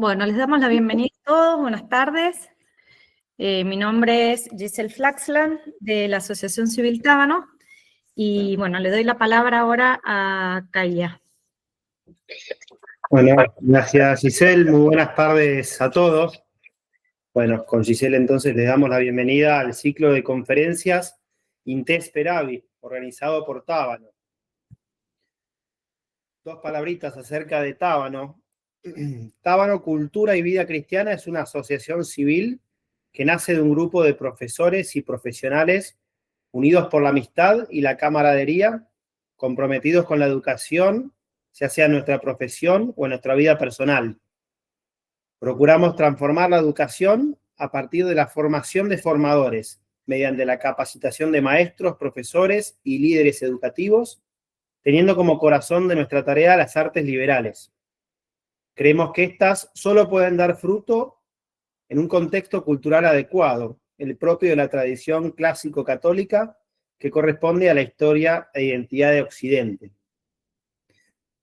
Bueno, les damos la bienvenida a todos, buenas tardes. Mi nombre es Giselle Flaxland, de la Asociación Civil Tábano, y bueno, le doy la palabra ahora a Kaya. Bueno, gracias Giselle, muy buenas tardes a todos. Bueno, con Giselle entonces les damos la bienvenida al ciclo de conferencias Inte Speravi, organizado por Tábano. Dos palabritas acerca de Tábano. Tábano Cultura y Vida Cristiana es una asociación civil que nace de un grupo de profesores y profesionales unidos por la amistad y la camaradería, comprometidos con la educación, ya sea en nuestra profesión o en nuestra vida personal. Procuramos transformar la educación a partir de la formación de formadores, mediante la capacitación de maestros, profesores y líderes educativos, teniendo como corazón de nuestra tarea las artes liberales. Creemos que éstas solo pueden dar fruto en un contexto cultural adecuado, el propio de la tradición clásico-católica que corresponde a la historia e identidad de Occidente.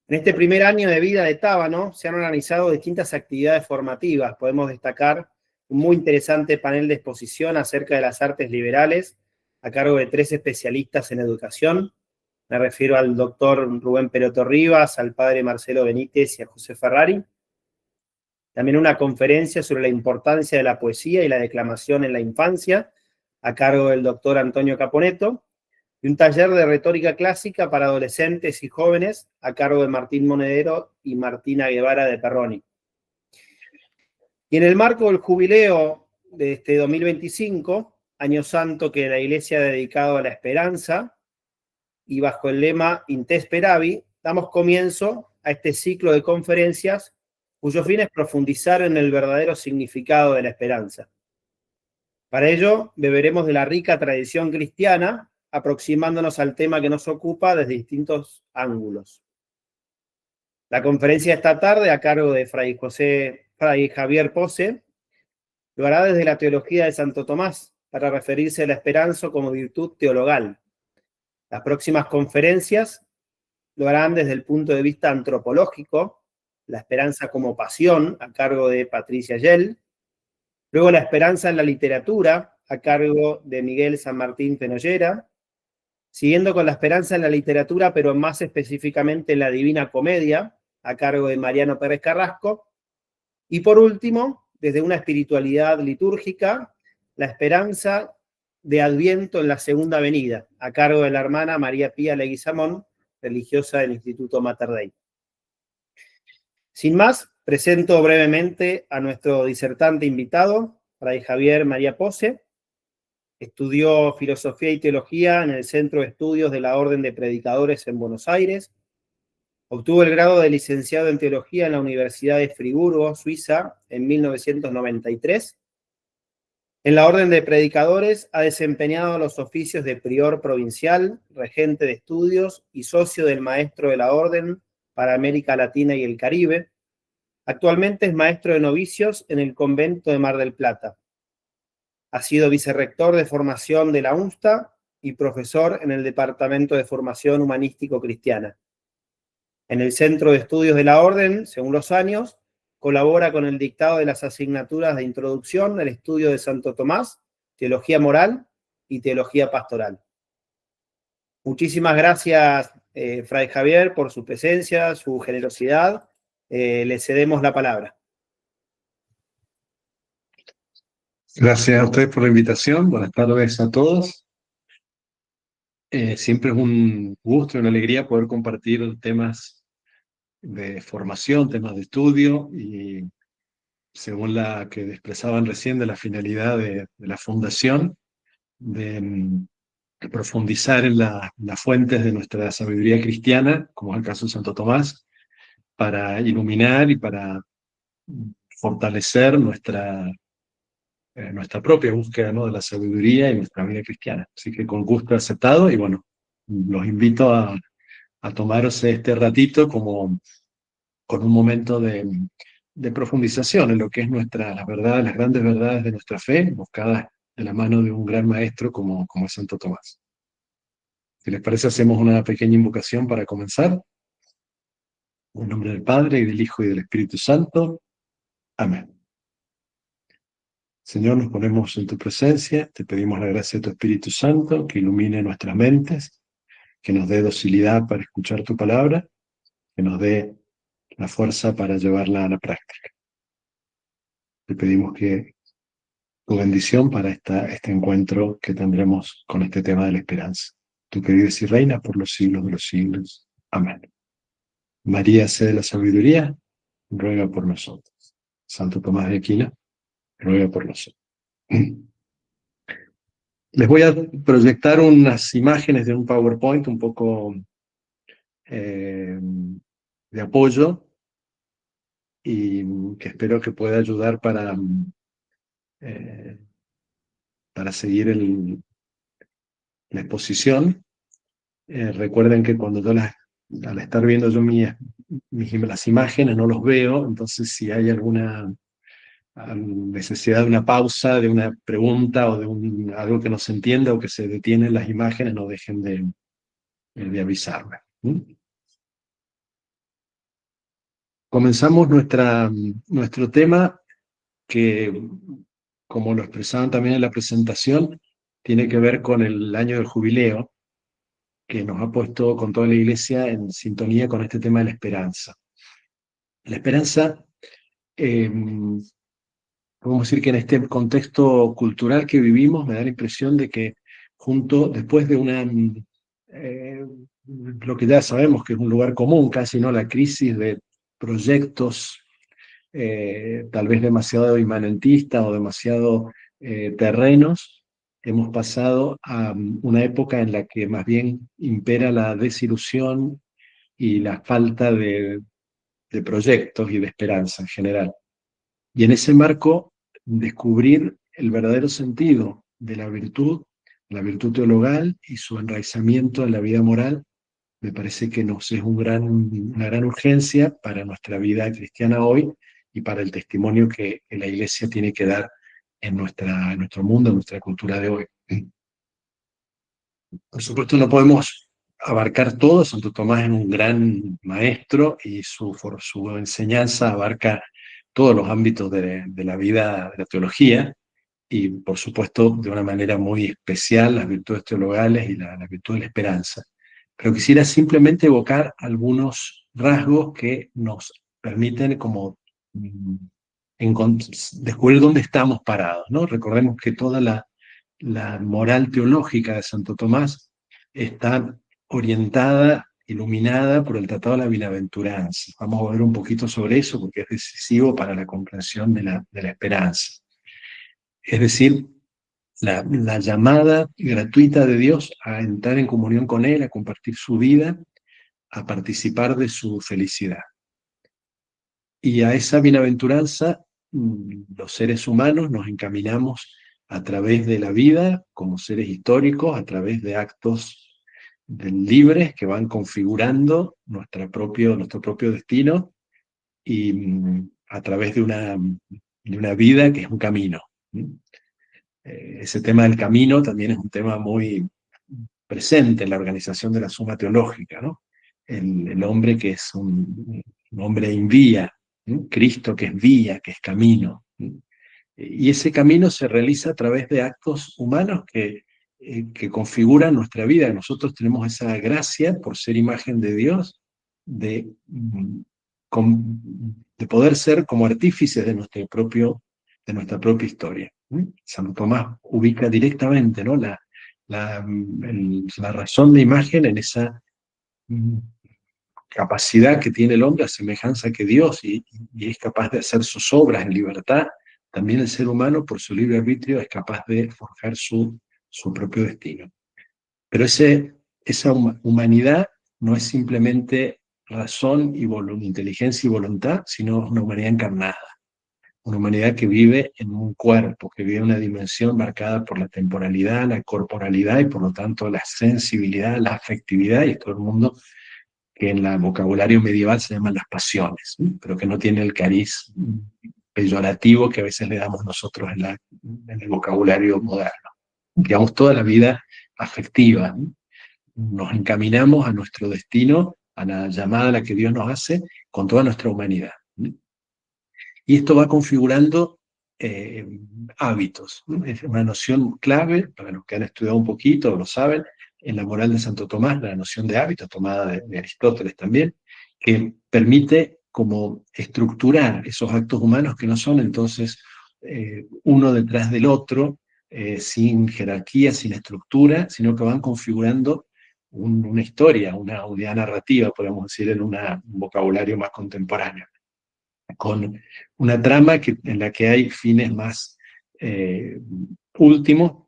En este primer año de vida de Tábano se han organizado distintas actividades formativas. Podemos destacar un muy interesante panel de exposición acerca de las artes liberales a cargo de 3 especialistas en educación. Me refiero al doctor Rubén Peroto Rivas, al padre Marcelo Benítez y a José Ferrari. También una conferencia sobre la importancia de la poesía y la declamación en la infancia a cargo del doctor Antonio Caponeto. Y un taller de retórica clásica para adolescentes y jóvenes a cargo de Martín Monedero y Martina Guevara de Perroni. Y en el marco del jubileo de este 2025, año santo que la Iglesia ha dedicado a la esperanza, y bajo el lema Inte Speravi, damos comienzo a este ciclo de conferencias cuyo fin es profundizar en el verdadero significado de la esperanza. Para ello, beberemos de la rica tradición cristiana, aproximándonos al tema que nos ocupa desde distintos ángulos. La conferencia de esta tarde, a cargo de Fray Javier Pose, lo hará desde la teología de Santo Tomás, para referirse a la esperanza como virtud teologal. Las próximas conferencias lo harán desde el punto de vista antropológico, la esperanza como pasión, a cargo de Patricia Yell. Luego la esperanza en la literatura, a cargo de Miguel San Martín Fenollera. Siguiendo con la esperanza en la literatura, pero más específicamente en la Divina Comedia, a cargo de Mariano Pérez Carrasco. Y por último, desde una espiritualidad litúrgica, la esperanza de Adviento en la Segunda Venida, a cargo de la hermana María Pía Leguizamón, religiosa del Instituto Mater Dei. Sin más, presento brevemente a nuestro disertante invitado, Fray Javier María Pose. Estudió Filosofía y Teología en el Centro de Estudios de la Orden de Predicadores en Buenos Aires. Obtuvo el grado de licenciado en Teología en la Universidad de Friburgo, Suiza, en 1993. En la Orden de Predicadores ha desempeñado los oficios de prior provincial, regente de estudios y socio del maestro de la Orden para América Latina y el Caribe. Actualmente es maestro de novicios en el convento de Mar del Plata. Ha sido vicerrector de formación de la UNSTA y profesor en el Departamento de Formación Humanístico Cristiana. En el Centro de Estudios de la Orden, según los años, colabora con el dictado de las asignaturas de Introducción al Estudio de Santo Tomás, Teología Moral y Teología Pastoral. Muchísimas gracias, Fray Javier, por su presencia, su generosidad. Le cedemos la palabra. Gracias a ustedes por la invitación. Buenas tardes a todos. Siempre es un gusto y una alegría poder compartir temas de formación, temas de estudio, y según la que expresaban recién de la finalidad de la fundación, de profundizar en las fuentes de nuestra sabiduría cristiana, como es el caso de Santo Tomás, para iluminar y para fortalecer nuestra propia búsqueda, ¿no?, de la sabiduría y nuestra vida cristiana. Así que con gusto aceptado, y bueno, los invito a tomarse este ratito como con un momento de profundización en lo que es las verdades, las grandes verdades de nuestra fe, buscadas de la mano de un gran maestro como es Santo Tomás. Si les parece, hacemos una pequeña invocación para comenzar. En nombre del Padre, y del Hijo, y del Espíritu Santo. Amén. Señor, nos ponemos en tu presencia, te pedimos la gracia de tu Espíritu Santo, que ilumine nuestras mentes, que nos dé docilidad para escuchar tu palabra, que nos dé la fuerza para llevarla a la práctica. Te pedimos que tu bendición para este encuentro que tendremos con este tema de la esperanza. Tú que vives y reinas por los siglos de los siglos. Amén. María, sede de la sabiduría, ruega por nosotros. Santo Tomás de Aquino, ruega por nosotros. Les voy a proyectar unas imágenes de un PowerPoint un poco de apoyo y que espero que pueda ayudar para seguir la exposición. Recuerden que cuando yo al estar viendo yo las imágenes no los veo, entonces si hay alguna necesidad de una pausa, de una pregunta o de algo que no se entienda o que se detienen las imágenes, no dejen de avisarme. Comenzamos nuestro tema que, como lo expresaban también en la presentación, tiene que ver con el año del jubileo, que nos ha puesto con toda la Iglesia en sintonía con este tema de la esperanza. La esperanza, podemos decir que en este contexto cultural que vivimos, me da la impresión de que después de lo que ya sabemos que es un lugar común, casi no la crisis de proyectos tal vez demasiado imanentistas o demasiado terrenos, hemos pasado a una época en la que más bien impera la desilusión y la falta de proyectos y de esperanza en general. Y en ese marco, descubrir el verdadero sentido de la virtud teologal y su enraizamiento en la vida moral, me parece que nos es una gran urgencia para nuestra vida cristiana hoy y para el testimonio que la Iglesia tiene que dar en nuestro mundo, en nuestra cultura de hoy. Por supuesto, no podemos abarcar todo. Santo Tomás es un gran maestro y su enseñanza abarca todos los ámbitos de la vida de la teología y, por supuesto, de una manera muy especial, las virtudes teologales y la virtud de la esperanza. Pero quisiera simplemente evocar algunos rasgos que nos permiten como descubrir dónde estamos parados, ¿no? Recordemos que toda la moral teológica de Santo Tomás está orientada, iluminada por el Tratado de la Bienaventuranza. Vamos a ver un poquito sobre eso porque es decisivo para la comprensión de la esperanza. Es decir, la llamada gratuita de Dios a entrar en comunión con Él, a compartir su vida, a participar de su felicidad. Y a esa bienaventuranza, los seres humanos nos encaminamos a través de la vida, como seres históricos, a través de actos libres que van configurando nuestro propio destino y a través de una vida que es un camino. Ese tema del camino también es un tema muy presente en la organización de la Suma Teológica, ¿no? El hombre que es un hombre in vía, Cristo que es vía, que es camino. Y ese camino se realiza a través de actos humanos que configuran nuestra vida. Nosotros tenemos esa gracia, por ser imagen de Dios, de poder ser como artífices de nuestra propia historia. Santo Tomás ubica directamente, ¿no?, la razón de imagen en esa capacidad que tiene el hombre a semejanza que Dios y es capaz de hacer sus obras en libertad. También el ser humano, por su libre arbitrio, es capaz de forjar su propio destino. Pero esa humanidad no es simplemente razón y inteligencia y voluntad, sino una humanidad encarnada. Una humanidad que vive en un cuerpo, que vive en una dimensión marcada por la temporalidad, la corporalidad y por lo tanto la sensibilidad, la afectividad, y todo el mundo que en el vocabulario medieval se llaman las pasiones, pero que no tiene el cariz peyorativo que a veces le damos nosotros en el vocabulario moderno. Digamos, toda la vida afectiva. Nos encaminamos a nuestro destino, a la llamada a la que Dios nos hace, con toda nuestra humanidad. Y esto va configurando hábitos, ¿no? Es una noción clave, para los que han estudiado un poquito o lo saben, en la moral de Santo Tomás, la noción de hábitos, tomada de Aristóteles también, que permite como estructurar esos actos humanos que no son entonces uno detrás del otro, sin jerarquía, sin estructura, sino que van configurando una historia, una unidad narrativa, podemos decir, en un vocabulario más contemporáneo, con una trama en la que hay fines más últimos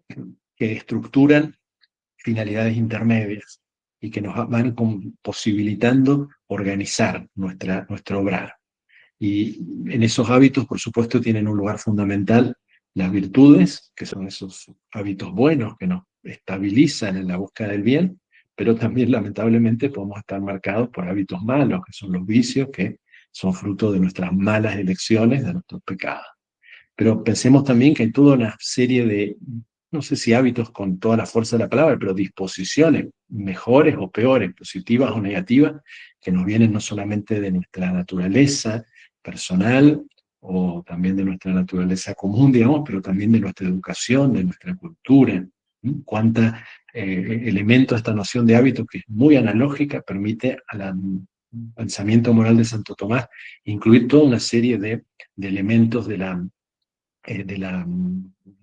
que estructuran finalidades intermedias y que nos van posibilitando organizar nuestro obrar. Y en esos hábitos, por supuesto, tienen un lugar fundamental las virtudes, que son esos hábitos buenos que nos estabilizan en la búsqueda del bien, pero también lamentablemente podemos estar marcados por hábitos malos, que son los vicios, que son fruto de nuestras malas elecciones, de nuestros pecados. Pero pensemos también que hay toda una serie de, no sé si hábitos con toda la fuerza de la palabra, pero disposiciones mejores o peores, positivas o negativas, que nos vienen no solamente de nuestra naturaleza personal o también de nuestra naturaleza común, digamos, pero también de nuestra educación, de nuestra cultura. Cuántos elementos esta noción de hábito, que es muy analógica, permite al pensamiento moral de Santo Tomás incluir toda una serie de elementos de la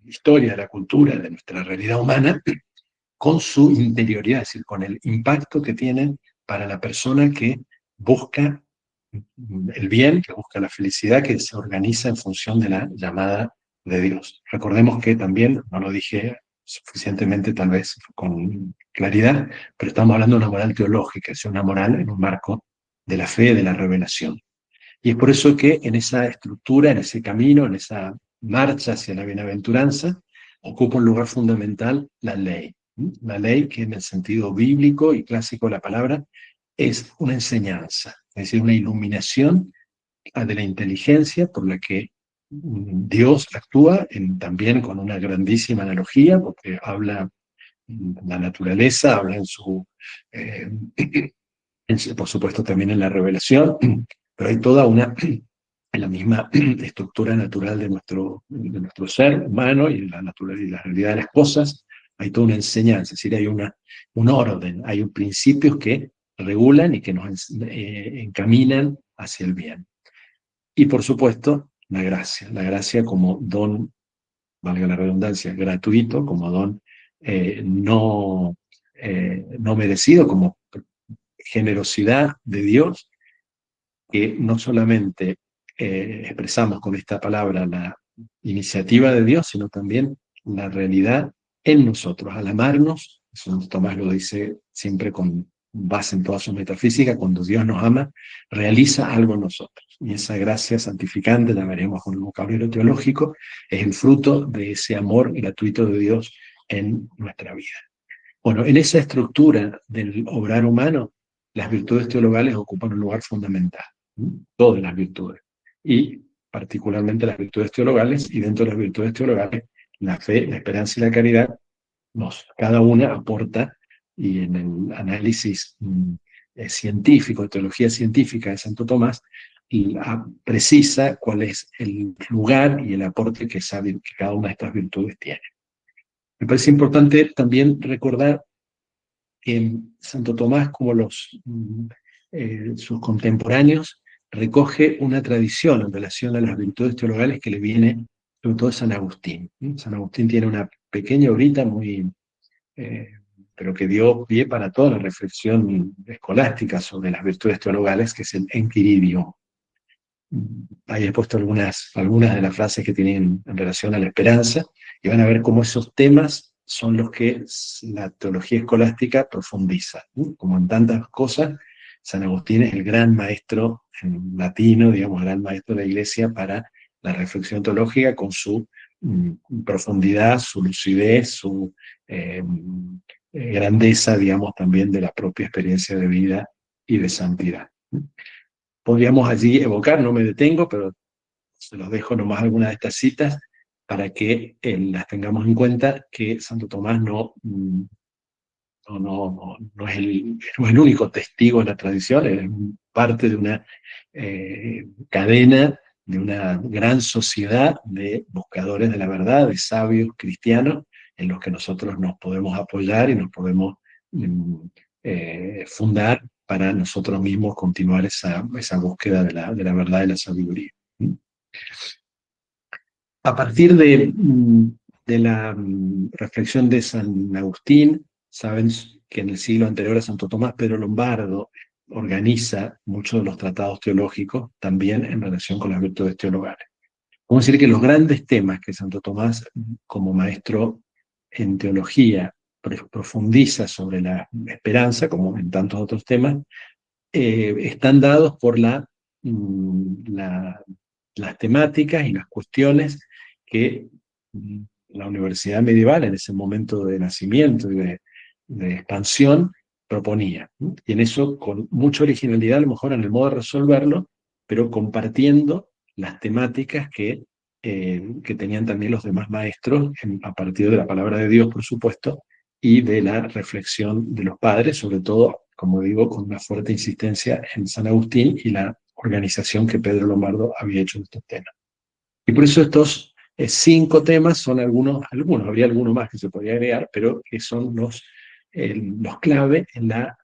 historia, de la cultura, de nuestra realidad humana, con su interioridad, es decir, con el impacto que tienen para la persona que busca el bien, que busca la felicidad, que se organiza en función de la llamada de Dios. Recordemos que también, no lo dije suficientemente tal vez con claridad, pero estamos hablando de una moral teológica, es una moral en un marco de la fe, de la revelación. Y es por eso que en esa estructura, en ese camino, en esa marcha hacia la bienaventuranza, ocupa un lugar fundamental la ley. La ley, que en el sentido bíblico y clásico de la palabra, es una enseñanza, es decir, una iluminación de la inteligencia por la que Dios actúa, también con una grandísima analogía, porque habla la naturaleza, habla eh, por supuesto también en la revelación, pero hay toda la misma estructura natural de nuestro ser humano y la naturaleza y la realidad de las cosas, hay toda una enseñanza, es decir, hay un orden, hay principios que regulan y que nos encaminan hacia el bien. Y por supuesto, la gracia como don, valga la redundancia, gratuito, como don no merecido, como generosidad de Dios, que no solamente expresamos con esta palabra la iniciativa de Dios, sino también la realidad en nosotros. Al amarnos, eso Tomás lo dice siempre con base en toda su metafísica, cuando Dios nos ama, realiza algo en nosotros. Y esa gracia santificante, la veremos con el vocabulario teológico, es el fruto de ese amor gratuito de Dios en nuestra vida. Bueno, en esa estructura del obrar humano, las virtudes teologales ocupan un lugar fundamental, todas las virtudes, y particularmente las virtudes teologales, y dentro de las virtudes teologales, la fe, la esperanza y la caridad, cada una aporta, y en el análisis científico, teología científica de Santo Tomás, precisa cuál es el lugar y el aporte que cada una de estas virtudes tiene. Me parece importante también recordar que Santo Tomás, como sus contemporáneos, recoge una tradición en relación a las virtudes teologales que le viene sobre todo de San Agustín. San Agustín tiene una pequeña obrita pero que dio pie para toda la reflexión escolástica sobre las virtudes teologales, que es el Enquiridium. Ahí he puesto algunas de las frases que tienen en relación a la esperanza, y van a ver cómo esos temas son los que la teología escolástica profundiza. Como en tantas cosas, San Agustín es el gran maestro en latino, digamos, gran maestro de la Iglesia para la reflexión teológica, con su profundidad, su lucidez, su grandeza, digamos, también de la propia experiencia de vida y de santidad. Podríamos allí evocar, no me detengo, pero se los dejo nomás algunas de estas citas para que las tengamos en cuenta, que Santo Tomás no es el único testigo de la tradición, es parte de una cadena de una gran sociedad de buscadores de la verdad, de sabios cristianos, en los que nosotros nos podemos apoyar y nos podemos fundar para nosotros mismos continuar esa búsqueda de la verdad y la sabiduría. A partir de la reflexión de San Agustín, saben que en el siglo anterior a Santo Tomás, Pedro Lombardo organiza muchos de los tratados teológicos también en relación con las virtudes teologales. Vamos a decir que los grandes temas que Santo Tomás, como maestro en teología, profundiza sobre la esperanza, como en tantos otros temas, están dados por las temáticas y las cuestiones que la universidad medieval, en ese momento de nacimiento y de expansión, proponía. Y en eso, con mucha originalidad, a lo mejor en el modo de resolverlo, pero compartiendo las temáticas que tenían también los demás maestros, a partir de la palabra de Dios, por supuesto, y de la reflexión de los padres, sobre todo, como digo, con una fuerte insistencia en San Agustín y la organización que Pedro Lombardo había hecho en estos temas. Y por eso estos 5 temas son algunos, habría alguno más que se podría agregar, pero que son los clave en la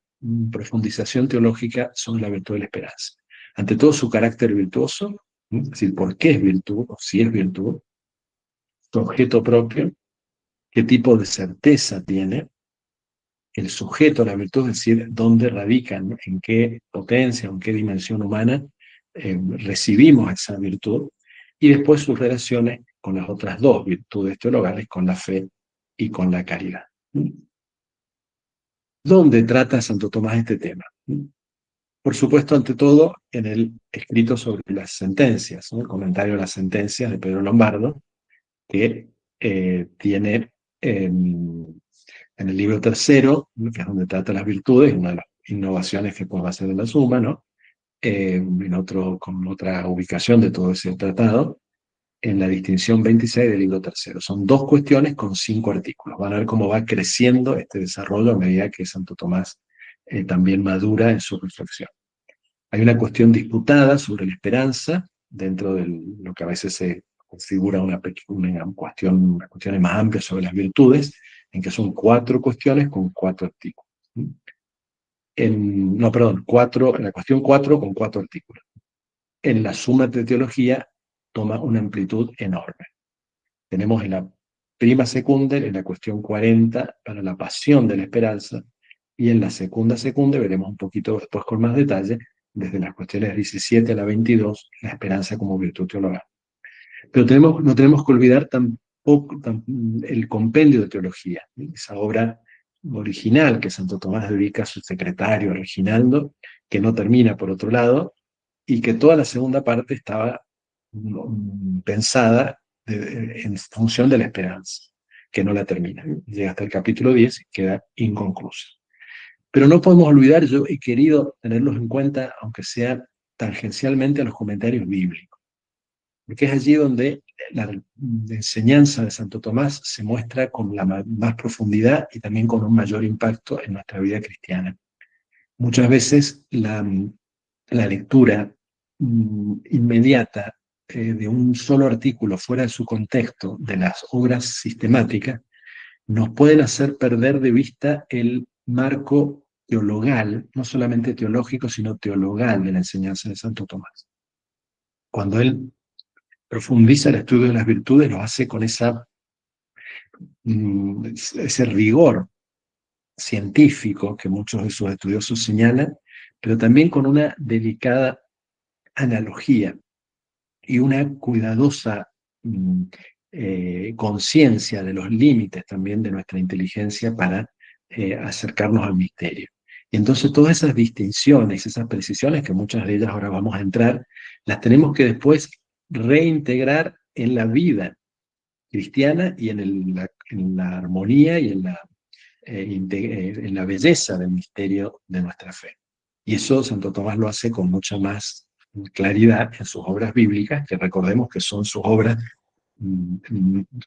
profundización teológica sobre la virtud de la esperanza. Ante todo, su carácter virtuoso, es decir, por qué es virtud, o si es virtud, su objeto propio, qué tipo de certeza tiene, el sujeto a la virtud, es decir, dónde radican, en qué potencia, en qué dimensión humana recibimos esa virtud, y después sus relaciones con las otras 2 virtudes teologales, con la fe y con la caridad. ¿Dónde trata Santo Tomás este tema? Por supuesto, ante todo, en el escrito sobre las sentencias, ¿no? El comentario a las sentencias de Pedro Lombardo, que tiene en el libro 3, que es donde trata las virtudes, una de las innovaciones que puede hacer de la Suma, ¿no? Con otra ubicación de todo ese tratado, en la distinción 26 del libro 3. Son 2 cuestiones con 5 artículos. Van a ver cómo va creciendo este desarrollo a medida que Santo Tomás también madura en su reflexión. Hay una cuestión disputada sobre la esperanza, dentro de lo que a veces se configura una cuestión más amplia sobre las virtudes, en que son 4 cuestiones con 4 artículos. En la cuestión 4 con 4 artículos. En la Suma de Teología toma una amplitud enorme. Tenemos en la Prima Secunde, en la cuestión 40, para la pasión de la esperanza, y en la Secunda veremos un poquito después con más detalle, desde las cuestiones 17 a la 22, la esperanza como virtud teologal. Pero no tenemos que olvidar tampoco el compendio de teología, esa obra original que Santo Tomás dedica a su secretario Reginaldo, que no termina por otro lado, y que toda la segunda parte estaba pensada en función de la esperanza, que no la termina. Llega hasta el capítulo 10 y queda inconclusa. Pero no podemos olvidar, yo he querido tenerlos en cuenta, aunque sea tangencialmente, a los comentarios bíblicos, porque es allí donde la enseñanza de Santo Tomás se muestra con la más profundidad y también con un mayor impacto en nuestra vida cristiana. Muchas veces la lectura inmediata de un solo artículo fuera de su contexto de las obras sistemáticas nos pueden hacer perder de vista el marco teologal, no solamente teológico, sino teologal de la enseñanza de Santo Tomás. Cuando él profundiza el estudio de las virtudes, lo hace con ese rigor científico que muchos de sus estudiosos señalan, pero también con una delicada analogía y una cuidadosa conciencia de los límites también de nuestra inteligencia para acercarnos al misterio. Y entonces todas esas distinciones, esas precisiones, que muchas de ellas ahora vamos a entrar, las tenemos que después reintegrar en la vida cristiana y en la armonía y en la belleza del misterio de nuestra fe. Y eso Santo Tomás lo hace con mucha más claridad en sus obras bíblicas, que recordemos que son sus obras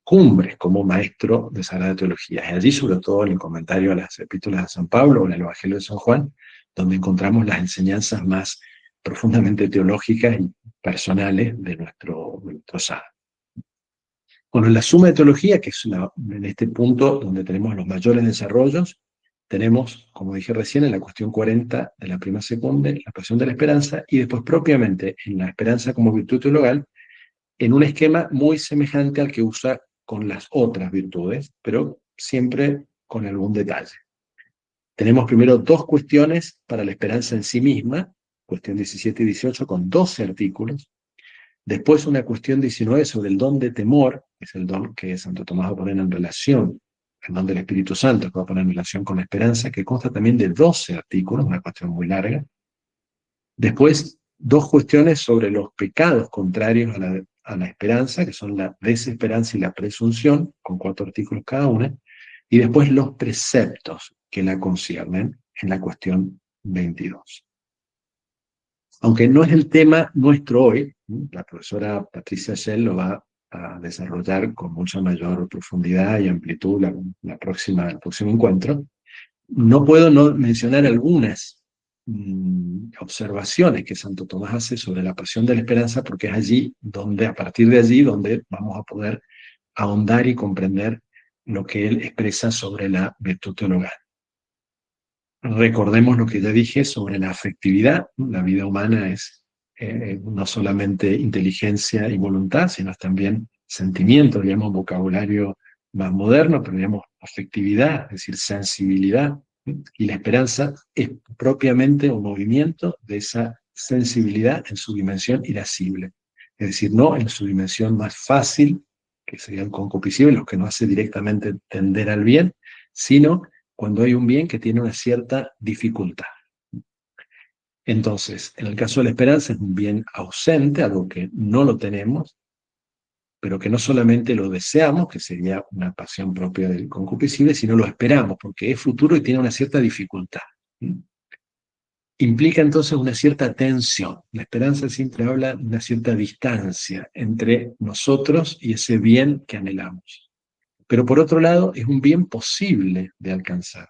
cumbres como maestro de Sagrada Teología. Y allí, sobre todo en el comentario a las epístolas de San Pablo o en el Evangelio de San Juan, donde encontramos las enseñanzas más profundamente teológicas y personales de nuestro ser. Bueno, en la suma de teología, que es en este punto donde tenemos los mayores desarrollos, tenemos, como dije recién, en la cuestión 40 de la prima secunde, la pasión de la esperanza, y después propiamente en la esperanza como virtud teologal, en un esquema muy semejante al que usa con las otras virtudes, pero siempre con algún detalle. Tenemos primero dos cuestiones para la esperanza en sí misma, cuestión 17 y 18, con 12 artículos. Después una cuestión 19 sobre el don de temor, que es el don que Santo Tomás va a poner en relación, el don del Espíritu Santo, que va a poner en relación con la esperanza, que consta también de 12 artículos, una cuestión muy larga. Después, dos cuestiones sobre los pecados contrarios a la esperanza, que son la desesperanza y la presunción, con 4 artículos cada una. Y después los preceptos que la conciernen en la cuestión 22. Aunque no es el tema nuestro hoy, la profesora Patricia Schell lo va a desarrollar con mucha mayor profundidad y amplitud el próximo encuentro, no puedo no mencionar algunas observaciones que Santo Tomás hace sobre la pasión de la esperanza, porque es allí donde, a partir de allí, donde vamos a poder ahondar y comprender lo que él expresa sobre la virtud teologal. Recordemos lo que ya dije sobre la afectividad. La vida humana es no solamente inteligencia y voluntad, sino también sentimiento, digamos, vocabulario más moderno, pero digamos afectividad, es decir, sensibilidad. Y la esperanza es propiamente un movimiento de esa sensibilidad en su dimensión irascible. Es decir, no en su dimensión más fácil, que serían concupiscibles, los que nos hace directamente tender al bien, sino cuando hay un bien que tiene una cierta dificultad. Entonces, en el caso de la esperanza es un bien ausente, algo que no lo tenemos, pero que no solamente lo deseamos, que sería una pasión propia del concupiscible, sino lo esperamos, porque es futuro y tiene una cierta dificultad. Implica entonces una cierta tensión. La esperanza siempre habla de una cierta distancia entre nosotros y ese bien que anhelamos. Pero por otro lado, es un bien posible de alcanzar,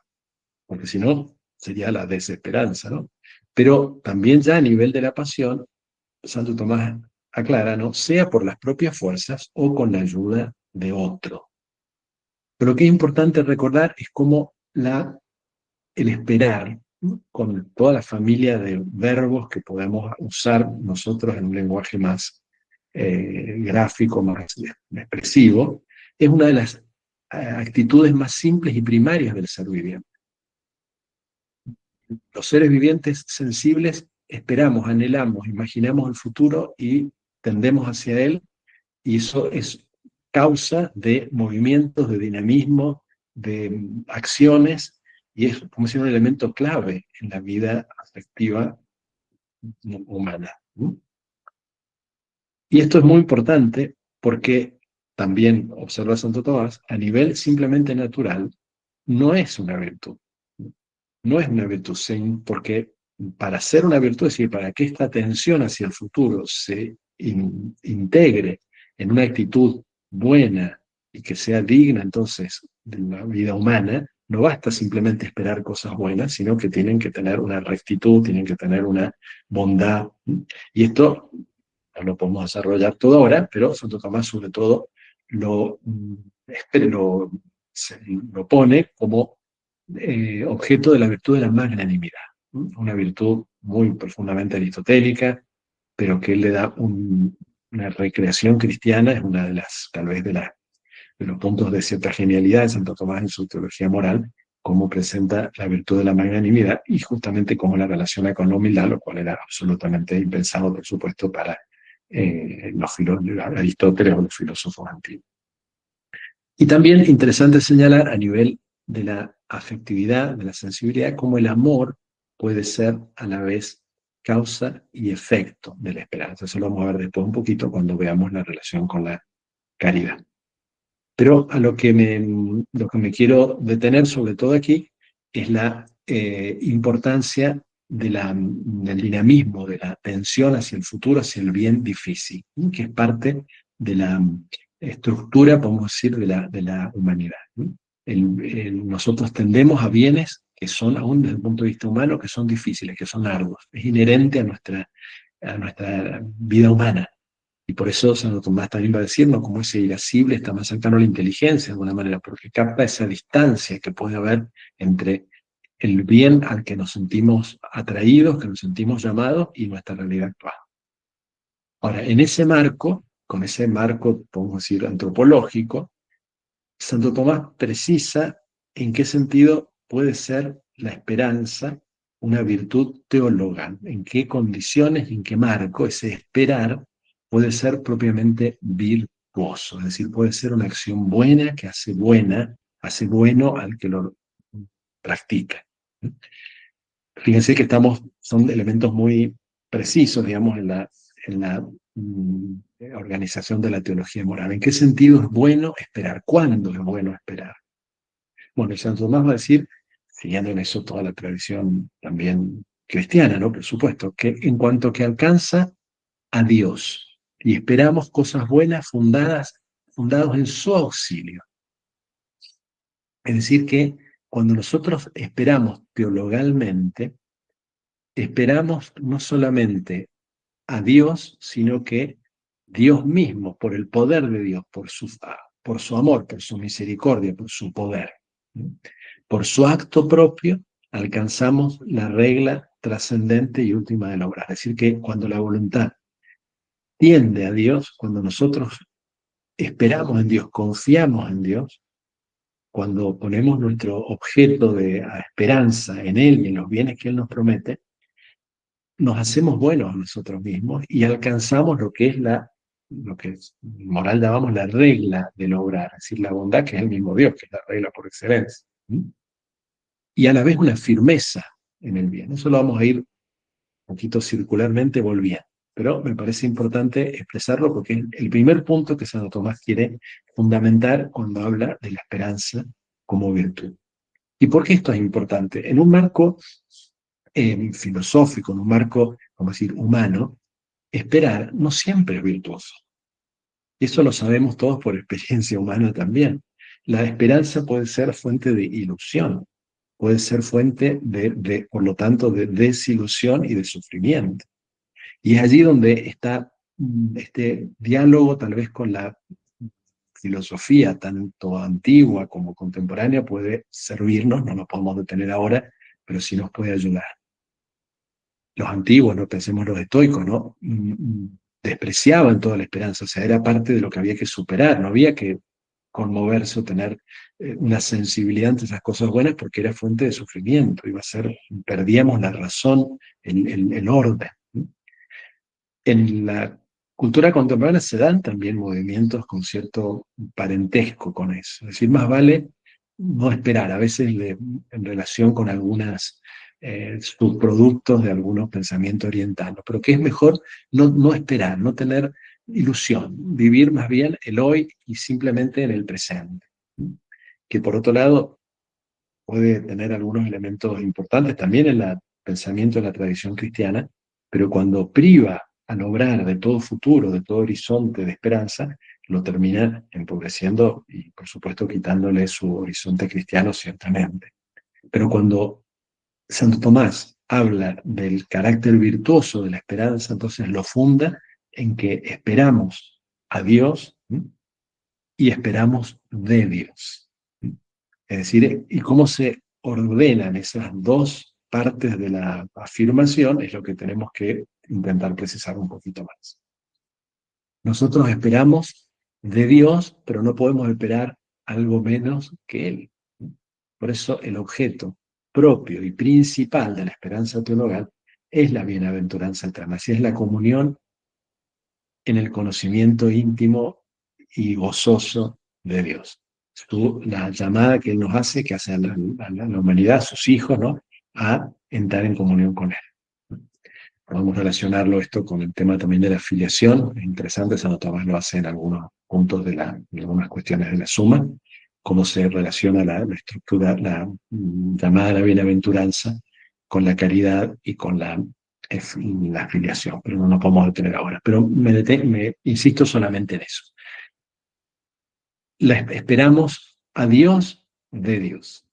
porque si no, sería la desesperanza, ¿no? Pero también ya a nivel de la pasión, Santo Tomás aclara, ¿no? Sea por las propias fuerzas o con la ayuda de otro. Pero lo que es importante recordar es cómo el esperar, ¿no? Con toda la familia de verbos que podemos usar nosotros en un lenguaje más gráfico, más expresivo, es una de las actitudes más simples y primarias del ser viviente. Los seres vivientes sensibles esperamos, anhelamos, imaginamos el futuro y tendemos hacia él, y eso es causa de movimientos, de dinamismo, de acciones, y es como si un elemento clave en la vida afectiva humana. Y esto es muy importante porque también, observa Santo Tomás, a nivel simplemente natural, no es una virtud. No es una virtud, porque para ser una virtud, es decir, para que esta atención hacia el futuro se integre en una actitud buena y que sea digna entonces de la vida humana, no basta simplemente esperar cosas buenas, sino que tienen que tener una rectitud, tienen que tener una bondad. Y esto no lo podemos desarrollar todo ahora, pero Santo Tomás sobre todo lo pone como objeto de la virtud de la magnanimidad, una virtud muy profundamente aristotélica, pero que él le da una recreación cristiana, es una de las, tal vez, de los puntos de cierta genialidad de Santo Tomás en su teología moral, cómo presenta la virtud de la magnanimidad y justamente cómo la relaciona con la humildad, lo cual era absolutamente impensado, por supuesto, para Aristóteles o los filósofos antiguos. Y también interesante señalar a nivel de la afectividad, de la sensibilidad, cómo el amor puede ser a la vez causa y efecto de la esperanza. Eso lo vamos a ver después un poquito cuando veamos la relación con la caridad. Pero a lo que me quiero detener sobre todo aquí es la importancia del dinamismo, de la tensión hacia el futuro, hacia el bien difícil, que es parte de la estructura, podemos decir, de la humanidad. Nosotros tendemos a bienes que son, aún desde el punto de vista humano, que son difíciles, que son arduos. Es inherente a nuestra a nuestra vida humana. Y por eso Santo Tomás también va a decirnos como ese irascible está más cercano a la inteligencia de alguna manera, porque capta esa distancia que puede haber entre el bien al que nos sentimos atraídos, que nos sentimos llamados, y nuestra realidad actual. Ahora, en ese marco, con ese marco, podemos decir, antropológico, Santo Tomás precisa en qué sentido puede ser la esperanza una virtud teológica, en qué condiciones, en qué marco ese esperar puede ser propiamente virtuoso, es decir, puede ser una acción buena que hace bueno al que lo practica. Fíjense que son elementos muy precisos, digamos, en la organización de la teología moral. ¿En qué sentido es bueno esperar? ¿Cuándo es bueno esperar? Bueno, y Santo Tomás va a decir, siguiendo en eso toda la tradición también cristiana, ¿no? Por supuesto, que en cuanto que alcanza a Dios y esperamos cosas buenas fundados en su auxilio. Es decir, que cuando nosotros esperamos teologalmente, esperamos no solamente a Dios, sino que Dios mismo, por el poder de Dios, por su amor, por su misericordia, por su poder, por su acto propio, alcanzamos la regla trascendente y última del obrar. Es decir, que cuando la voluntad tiende a Dios, cuando nosotros esperamos en Dios, confiamos en Dios, cuando ponemos nuestro objeto de esperanza en Él y en los bienes que Él nos promete, nos hacemos buenos a nosotros mismos y alcanzamos lo que es lo que en moral llamamos la regla del obrar, es decir, la bondad que es el mismo Dios, que es la regla por excelencia. Y a la vez una firmeza en el bien. Eso lo vamos a ir un poquito circularmente volviendo. Pero me parece importante expresarlo porque es el primer punto que Santo Tomás quiere fundamentar cuando habla de la esperanza como virtud. ¿Y por qué esto es importante? En un marco filosófico, en un marco, vamos a decir, humano, esperar no siempre es virtuoso. Y eso lo sabemos todos por experiencia humana también. La esperanza puede ser fuente de ilusión, puede ser fuente por lo tanto, de desilusión y de sufrimiento. Y es allí donde está este diálogo tal vez con la filosofía, tanto antigua como contemporánea, puede servirnos, no nos podemos detener ahora, pero sí nos puede ayudar. Los antiguos, no pensemos los estoicos, ¿no? Despreciaban toda la esperanza, o sea, era parte de lo que había que superar, no había que conmoverse o tener una sensibilidad ante esas cosas buenas porque era fuente de sufrimiento, perdíamos la razón, el orden. En la cultura contemporánea se dan también movimientos con cierto parentesco con eso, es decir, más vale no esperar, a veces en relación con algunas subproductos de algunos pensamientos orientales, pero que es mejor no esperar, no tener ilusión, vivir más bien el hoy y simplemente en el presente. Que por otro lado puede tener algunos elementos importantes también en el pensamiento de la tradición cristiana, pero cuando priva al obrar de todo futuro, de todo horizonte de esperanza, lo termina empobreciendo y por supuesto quitándole su horizonte cristiano ciertamente. Pero cuando Santo Tomás habla del carácter virtuoso de la esperanza, entonces lo funda en que esperamos a Dios y esperamos de Dios. Es decir, y cómo se ordenan esas dos partes de la afirmación es lo que tenemos que intentar precisar un poquito más. Nosotros esperamos de Dios, pero no podemos esperar algo menos que Él. Por eso el objeto propio y principal de la esperanza teologal es la bienaventuranza eterna, así es la comunión en el conocimiento íntimo y gozoso de Dios. La llamada que Él nos hace, que hace a la humanidad, a sus hijos, ¿no? A entrar en comunión con Él. Podemos relacionarlo esto con el tema también de la filiación. Es interesante, Santo Tomás lo hace en algunos puntos de algunas cuestiones de la Suma, cómo se relaciona la estructura, la llamada a la bienaventuranza con la caridad y con la filiación, pero no nos podemos detener ahora. Pero me insisto solamente en eso. Esperamos a Dios de Dios.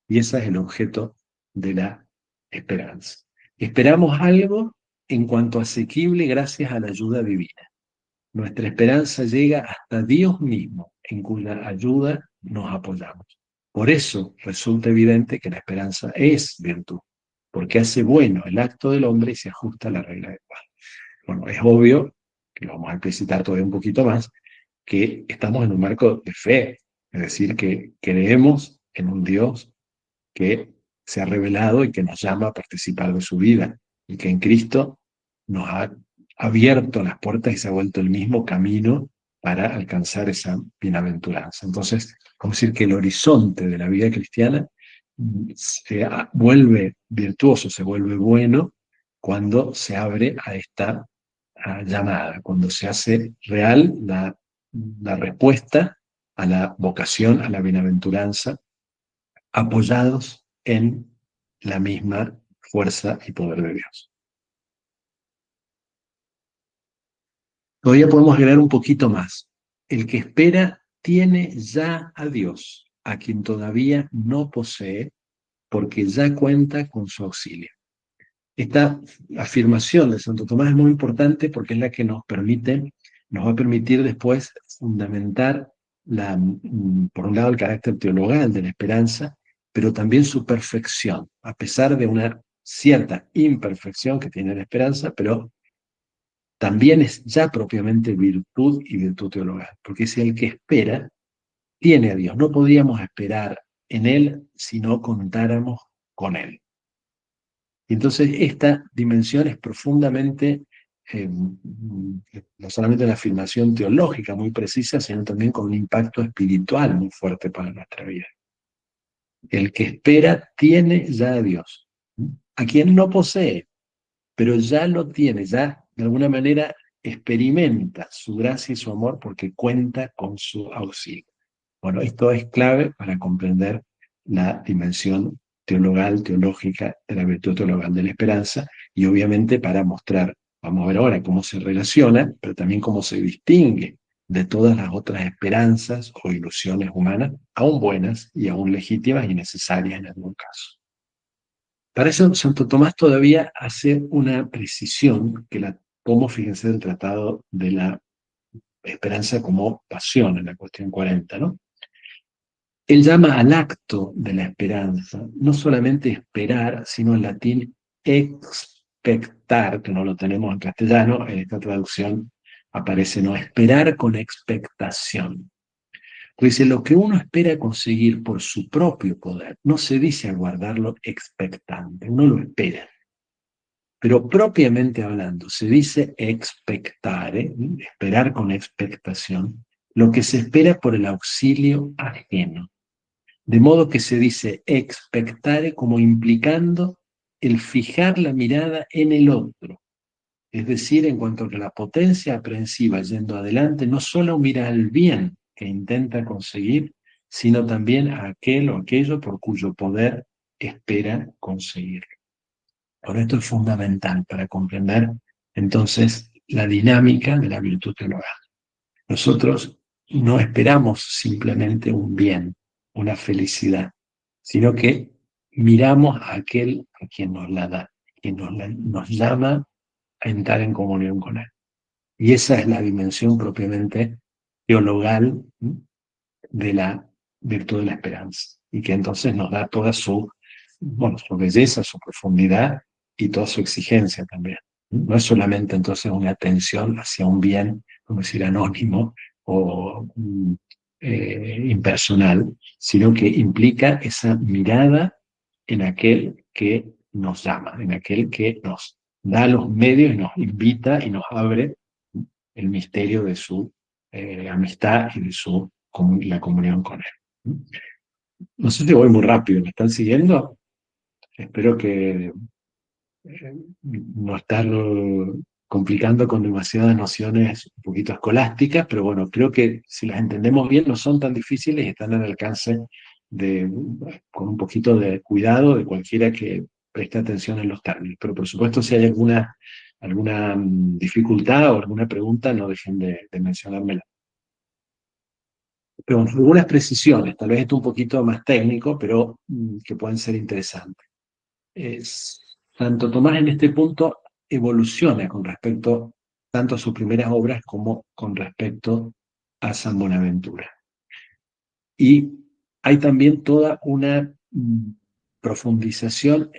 Y ese es el objeto de la esperanza. Esperamos algo en cuanto asequible gracias a la ayuda divina. Nuestra esperanza llega hasta Dios mismo, en cuya ayuda nos apoyamos. Por eso resulta evidente que la esperanza es virtud, porque hace bueno el acto del hombre y se ajusta a la regla de paz. Bueno, es obvio, que lo vamos a explicitar todavía un poquito más, que estamos en un marco de fe, es decir, que creemos en un Dios que se ha revelado y que nos llama a participar de su vida, y que en Cristo nos ha abierto las puertas y se ha vuelto el mismo camino para alcanzar esa bienaventuranza. Entonces, vamos a decir que el horizonte de la vida cristiana se vuelve virtuoso, se vuelve bueno cuando se abre a esta llamada, cuando se hace real la respuesta a la vocación, a la bienaventuranza, apoyados en la misma fuerza y poder de Dios. Todavía podemos agregar un poquito más. El que espera tiene ya a Dios, a quien todavía no posee, porque ya cuenta con su auxilio. Esta afirmación de Santo Tomás es muy importante porque es la que nos va a permitir después fundamentar por un lado el carácter teologal de la esperanza, pero también su perfección, a pesar de una cierta imperfección que tiene la esperanza, pero también es ya propiamente virtud y virtud teologal, porque si el que espera tiene a Dios, no podríamos esperar en Él si no contáramos con Él. Y entonces esta dimensión es profundamente, no solamente una afirmación teológica muy precisa, sino también con un impacto espiritual muy fuerte para nuestra vida. El que espera tiene ya a Dios, a quien no posee, pero ya lo tiene, ya de alguna manera experimenta su gracia y su amor porque cuenta con su auxilio. Bueno, esto es clave para comprender la dimensión teologal, teológica de la virtud teologal de la esperanza, y obviamente para mostrar, vamos a ver ahora cómo se relaciona, pero también cómo se distingue de todas las otras esperanzas o ilusiones humanas, aún buenas y aún legítimas y necesarias en algún caso. Para eso Santo Tomás todavía hace una precisión que la tomo, fíjense, del Tratado de la Esperanza como pasión, en la cuestión 40, ¿no? Él llama al acto de la esperanza, no solamente esperar, sino en latín expectar, que no lo tenemos en castellano, en esta traducción aparece no esperar con expectación. Pues dice, lo que uno espera conseguir por su propio poder, no se dice aguardarlo expectante, uno lo espera. Pero propiamente hablando, se dice expectare, esperar con expectación, lo que se espera por el auxilio ajeno. De modo que se dice expectare como implicando el fijar la mirada en el otro. Es decir, en cuanto a que la potencia aprehensiva yendo adelante no solo mira al bien que intenta conseguir, sino también a aquel o aquello por cuyo poder espera conseguirlo. Por esto es fundamental para comprender entonces la dinámica de la virtud teologal. Nosotros no esperamos simplemente un bien, una felicidad, sino que miramos a aquel a quien nos la da, quien nos llama a entrar en comunión con él. Y esa es la dimensión propiamente teologal de la virtud de la esperanza, y que entonces nos da toda su belleza, su profundidad y toda su exigencia también. No es solamente entonces una atención hacia un bien, como decir, anónimo o impersonal, sino que implica esa mirada en aquel que nos llama, en aquel que nos da los medios y nos invita y nos abre el misterio de su amistad y de la comunión con él. No sé si voy muy rápido, ¿me están siguiendo? Espero que no estar complicando con demasiadas nociones un poquito escolásticas, pero bueno, creo que si las entendemos bien no son tan difíciles y están al alcance con un poquito de cuidado de cualquiera que preste atención en los términos. Pero por supuesto, si hay alguna dificultad o alguna pregunta, no dejen de mencionármela. Pero bueno, algunas precisiones, tal vez esto un poquito más técnico, pero que pueden ser interesantes. Santo Tomás en este punto evoluciona con respecto tanto a sus primeras obras como con respecto a San Buenaventura. Y hay también toda una profundización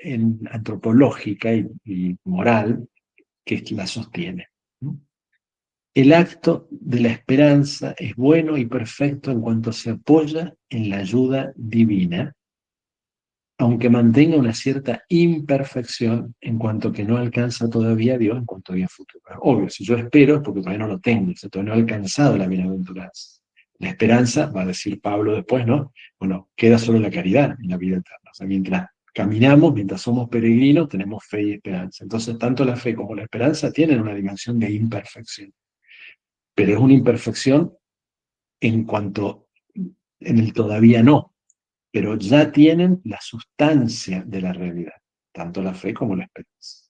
antropológica y moral que la sostiene. El acto de la esperanza es bueno y perfecto en cuanto se apoya en la ayuda divina, aunque mantenga una cierta imperfección en cuanto que no alcanza todavía a Dios en cuanto a vida futura. Obvio, si yo espero es porque todavía no lo tengo, todavía no he alcanzado la bienaventuranza. La esperanza, va a decir Pablo después, ¿no? Bueno, queda solo la caridad en la vida eterna. O sea, mientras caminamos, mientras somos peregrinos, tenemos fe y esperanza. Entonces, tanto la fe como la esperanza tienen una dimensión de imperfección. Pero es una imperfección en cuanto en el todavía no, pero ya tienen la sustancia de la realidad, tanto la fe como la esperanza.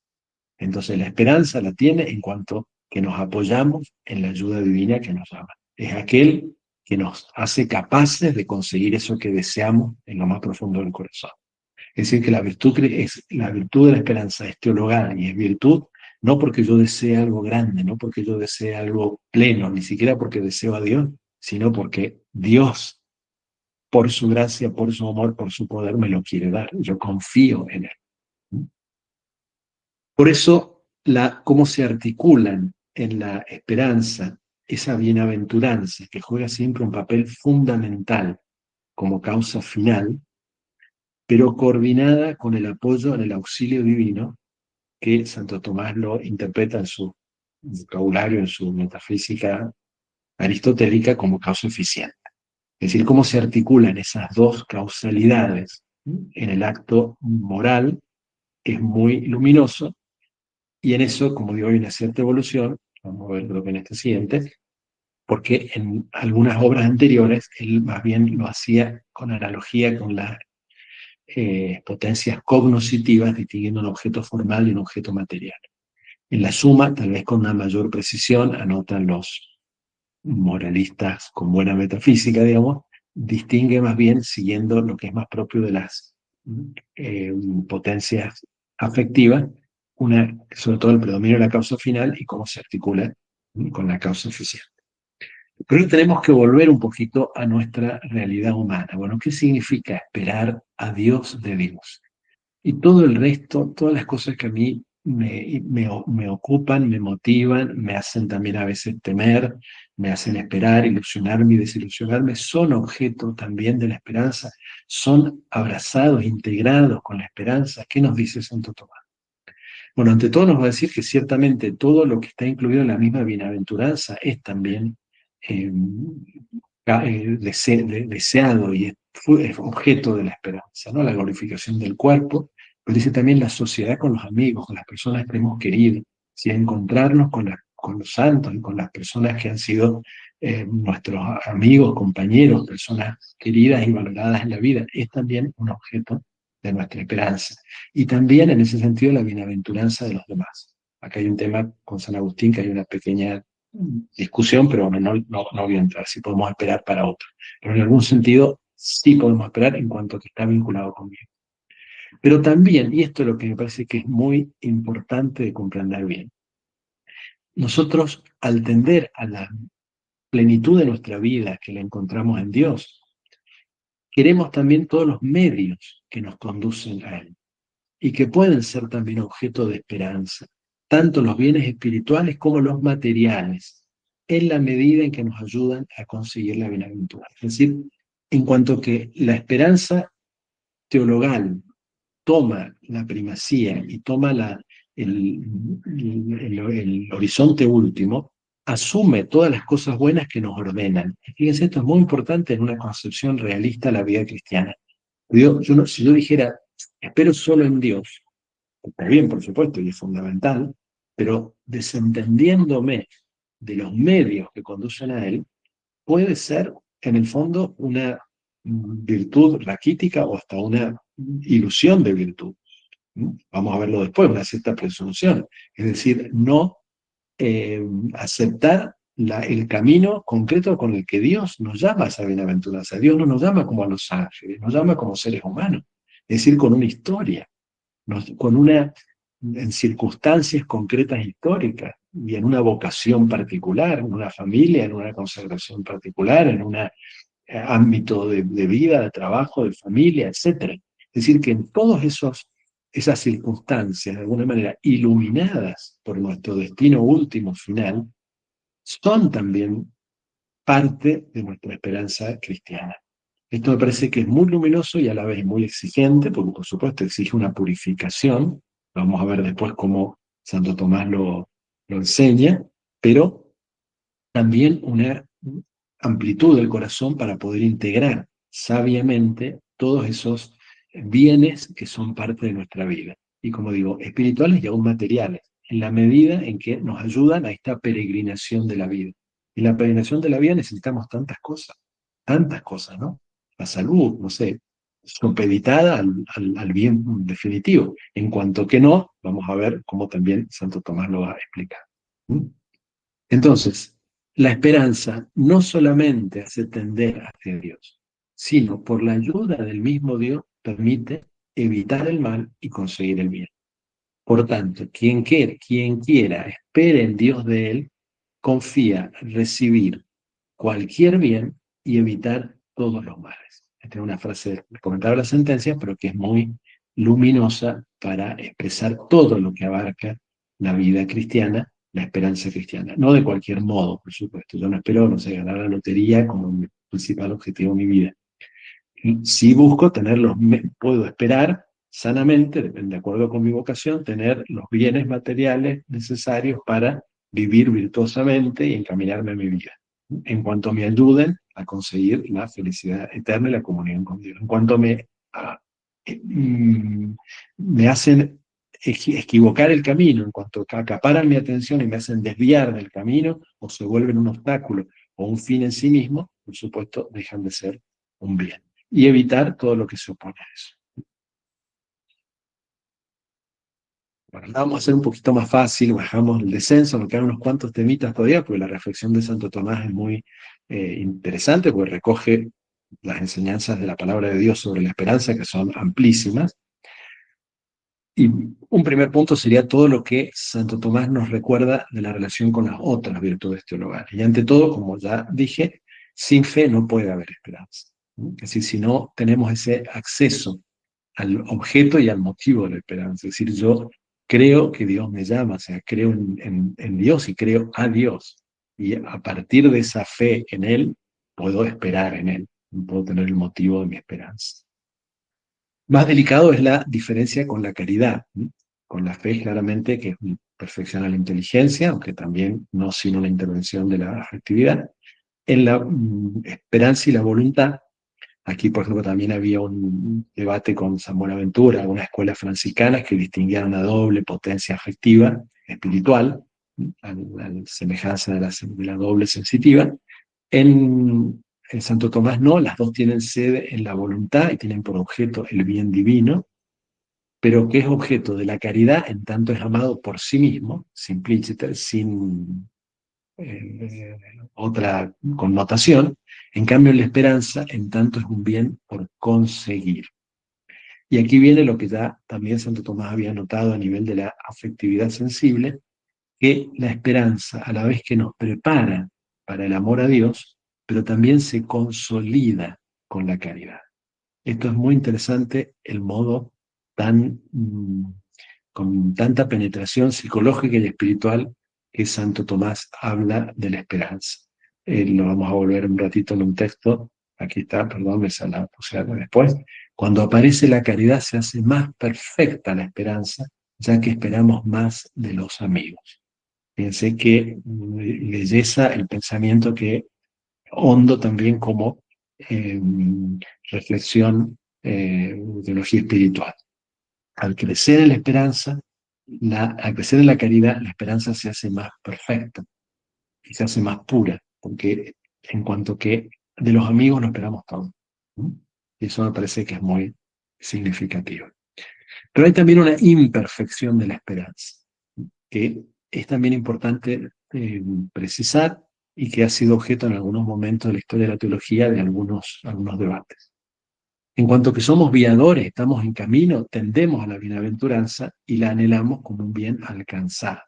Entonces la esperanza la tiene en cuanto que nos apoyamos en la ayuda divina que nos llama. Es aquel que nos hace capaces de conseguir eso que deseamos en lo más profundo del corazón. Es decir, que la virtud de la esperanza es teologal y es virtud no porque yo desee algo grande, no porque yo desee algo pleno, ni siquiera porque deseo a Dios, sino porque Dios, por su gracia, por su amor, por su poder, me lo quiere dar. Yo confío en Él. Por eso, cómo se articulan en la esperanza esa bienaventuranza que juega siempre un papel fundamental como causa final, pero coordinada con el apoyo en el auxilio divino, que Santo Tomás lo interpreta en su vocabulario, en su metafísica aristotélica, como causa eficiente. Es decir, cómo se articulan esas dos causalidades en el acto moral es muy luminoso, y en eso, como digo, hay una cierta evolución, vamos a verlo en este siguiente, porque en algunas obras anteriores él más bien lo hacía con analogía con las potencias cognoscitivas, distinguiendo un objeto formal y un objeto material. En la suma, tal vez con una mayor precisión, anotan los moralistas con buena metafísica, digamos, distingue más bien siguiendo lo que es más propio de las potencias afectivas, sobre todo el predominio de la causa final y cómo se articula con la causa eficiente. Pero tenemos que volver un poquito a nuestra realidad humana. Bueno, ¿qué significa esperar a Dios de Dios? Y todo el resto, todas las cosas que a mí me ocupan, me motivan, me hacen también a veces temer, me hacen esperar, ilusionarme y desilusionarme, son objeto también de la esperanza, son abrazados, integrados con la esperanza. ¿Qué nos dice Santo Tomás? Bueno, ante todo nos va a decir que ciertamente todo lo que está incluido en la misma bienaventuranza es también deseado y es objeto de la esperanza, ¿no? La glorificación del cuerpo, pero dice también la sociedad con los amigos, con las personas que hemos querido, si encontrarnos con los santos y con las personas que han sido nuestros amigos, compañeros, personas queridas y valoradas en la vida, es también un objeto de nuestra esperanza. Y también en ese sentido la bienaventuranza de los demás. Acá hay un tema con San Agustín que hay una pequeña discusión, pero no voy a entrar, si podemos esperar para otro. Pero en algún sentido sí podemos esperar en cuanto que está vinculado conmigo. Pero también, y esto es lo que me parece que es muy importante de comprender bien, nosotros al tender a la plenitud de nuestra vida que la encontramos en Dios, queremos también todos los medios que nos conducen a Él y que pueden ser también objeto de esperanza, tanto los bienes espirituales como los materiales, en la medida en que nos ayudan a conseguir la bienaventuranza. Es decir, en cuanto que la esperanza teologal toma la primacía y toma el horizonte último, asume todas las cosas buenas que nos ordenan. Fíjense, esto es muy importante en una concepción realista de la vida cristiana. Si yo dijera, espero solo en Dios, está bien, por supuesto, y es fundamental, pero desentendiéndome de los medios que conducen a Él, puede ser, en el fondo, una virtud raquítica o hasta una ilusión de virtud. Vamos a verlo después, una cierta presunción. Es decir, no aceptar el camino concreto con el que Dios nos llama a esa bienaventuranza. Dios no nos llama como a los ángeles, nos llama como seres humanos. Es decir, con una historia, con una en circunstancias concretas históricas y en una vocación particular, en una familia, en una consagración particular, en un ámbito de vida, de trabajo, de familia, etc. Es decir, que en todas esas circunstancias, de alguna manera iluminadas por nuestro destino último final, son también parte de nuestra esperanza cristiana. Esto me parece que es muy luminoso y a la vez muy exigente, porque por supuesto exige una purificación. Vamos a ver después cómo Santo Tomás lo enseña, pero también una amplitud del corazón para poder integrar sabiamente todos esos bienes que son parte de nuestra vida. Y como digo, espirituales y aún materiales, en la medida en que nos ayudan a esta peregrinación de la vida. En la peregrinación de la vida necesitamos tantas cosas, ¿no? La salud, no sé, supeditada al bien definitivo. En cuanto que no, vamos a ver cómo también Santo Tomás lo va a explicar. ¿Mm? Entonces, la esperanza no solamente hace tender hacia Dios, sino por la ayuda del mismo Dios permite evitar el mal y conseguir el bien. Por tanto, quien quiera, espere en Dios de él, confía recibir cualquier bien y evitar todos los males. Esta es una frase comentada en la sentencia, pero que es muy luminosa para expresar todo lo que abarca la vida cristiana, la esperanza cristiana. No de cualquier modo, por supuesto. Yo no espero, no sé, ganar la lotería como mi principal objetivo en mi vida. Si busco puedo esperar sanamente, de acuerdo con mi vocación, tener los bienes materiales necesarios para vivir virtuosamente y encaminarme a mi vida, en cuanto me ayuden a conseguir la felicidad eterna y la comunión con Dios. En cuanto me hacen equivocar el camino, en cuanto acaparan mi atención y me hacen desviar del camino, o se vuelven un obstáculo o un fin en sí mismo, por supuesto, dejan de ser un bien. Y evitar todo lo que se opone a eso. Bueno, vamos a hacer un poquito más fácil, bajamos el descenso, nos quedan unos cuantos temitas todavía, porque la reflexión de Santo Tomás es muy interesante, porque recoge las enseñanzas de la palabra de Dios sobre la esperanza, que son amplísimas. Y un primer punto sería todo lo que Santo Tomás nos recuerda de la relación con las otras virtudes teologales. Y ante todo, como ya dije, sin fe no puede haber esperanza. Es decir, si no tenemos ese acceso al objeto y al motivo de la esperanza. Es decir, yo creo que Dios me llama, o sea, creo en Dios y creo a Dios. Y a partir de esa fe en Él, puedo esperar en Él, puedo tener el motivo de mi esperanza. Más delicado es la diferencia con la caridad. Con la fe, claramente, que perfecciona la inteligencia, aunque también no sin una intervención de la afectividad. En la esperanza y la voluntad, aquí, por ejemplo, también había un debate con San Buenaventura, algunas escuelas franciscanas que distinguían una doble potencia afectiva, espiritual, a semejanza de la doble sensitiva. En Santo Tomás no, las dos tienen sede en la voluntad y tienen por objeto el bien divino, pero que es objeto de la caridad en tanto es amado por sí mismo, simpliciter, sin otra connotación. En cambio, la esperanza, en tanto, es un bien por conseguir. Y aquí viene lo que ya también Santo Tomás había notado a nivel de la afectividad sensible, que la esperanza, a la vez que nos prepara para el amor a Dios, pero también se consolida con la caridad. Esto es muy interesante, el modo con tanta penetración psicológica y espiritual que Santo Tomás habla de la esperanza. Lo vamos a volver un ratito en un texto. Aquí está, perdón, me la puse después. Cuando aparece la caridad se hace más perfecta la esperanza, ya que esperamos más de los amigos. Fíjense qué belleza el pensamiento, que hondo también como reflexión de teología espiritual. Al crecer en la esperanza, al crecer en la caridad, la esperanza se hace más perfecta y se hace más pura, porque en cuanto que de los amigos no esperamos todo. Y eso me parece que es muy significativo. Pero hay también una imperfección de la esperanza, que es también importante precisar y que ha sido objeto en algunos momentos de la historia de la teología de algunos debates. En cuanto que somos viadores, estamos en camino, tendemos a la bienaventuranza y la anhelamos como un bien alcanzado.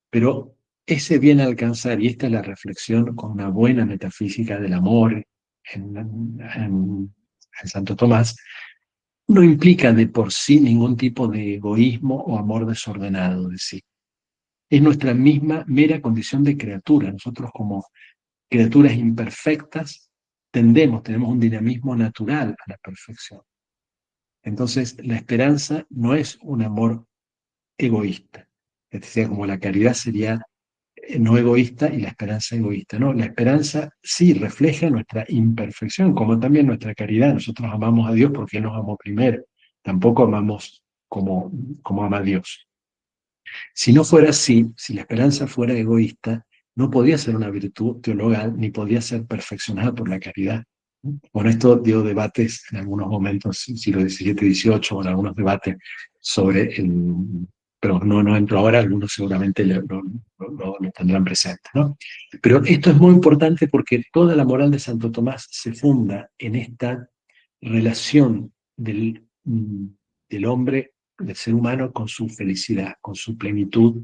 Pero ese bien alcanzar, y esta es la reflexión con una buena metafísica del amor en Santo Tomás, no implica de por sí ningún tipo de egoísmo o amor desordenado de sí. Es nuestra misma mera condición de criatura. Nosotros como criaturas imperfectas tenemos un dinamismo natural a la perfección. Entonces, la esperanza no es un amor egoísta. Es decir, como la caridad sería no egoísta y la esperanza egoísta. No, la esperanza sí refleja nuestra imperfección, como también nuestra caridad. Nosotros amamos a Dios porque Él nos amó primero. Tampoco amamos como ama Dios. Si no fuera así, si la esperanza fuera egoísta, no podía ser una virtud teologal ni podía ser perfeccionada por la caridad. Con esto dio debates en algunos momentos, en el siglo XVII, XVIII, o en algunos debates sobre pero no entro ahora, algunos seguramente lo tendrán presente, ¿no? Pero esto es muy importante porque toda la moral de Santo Tomás se funda en esta relación del hombre, del ser humano, con su felicidad, con su plenitud,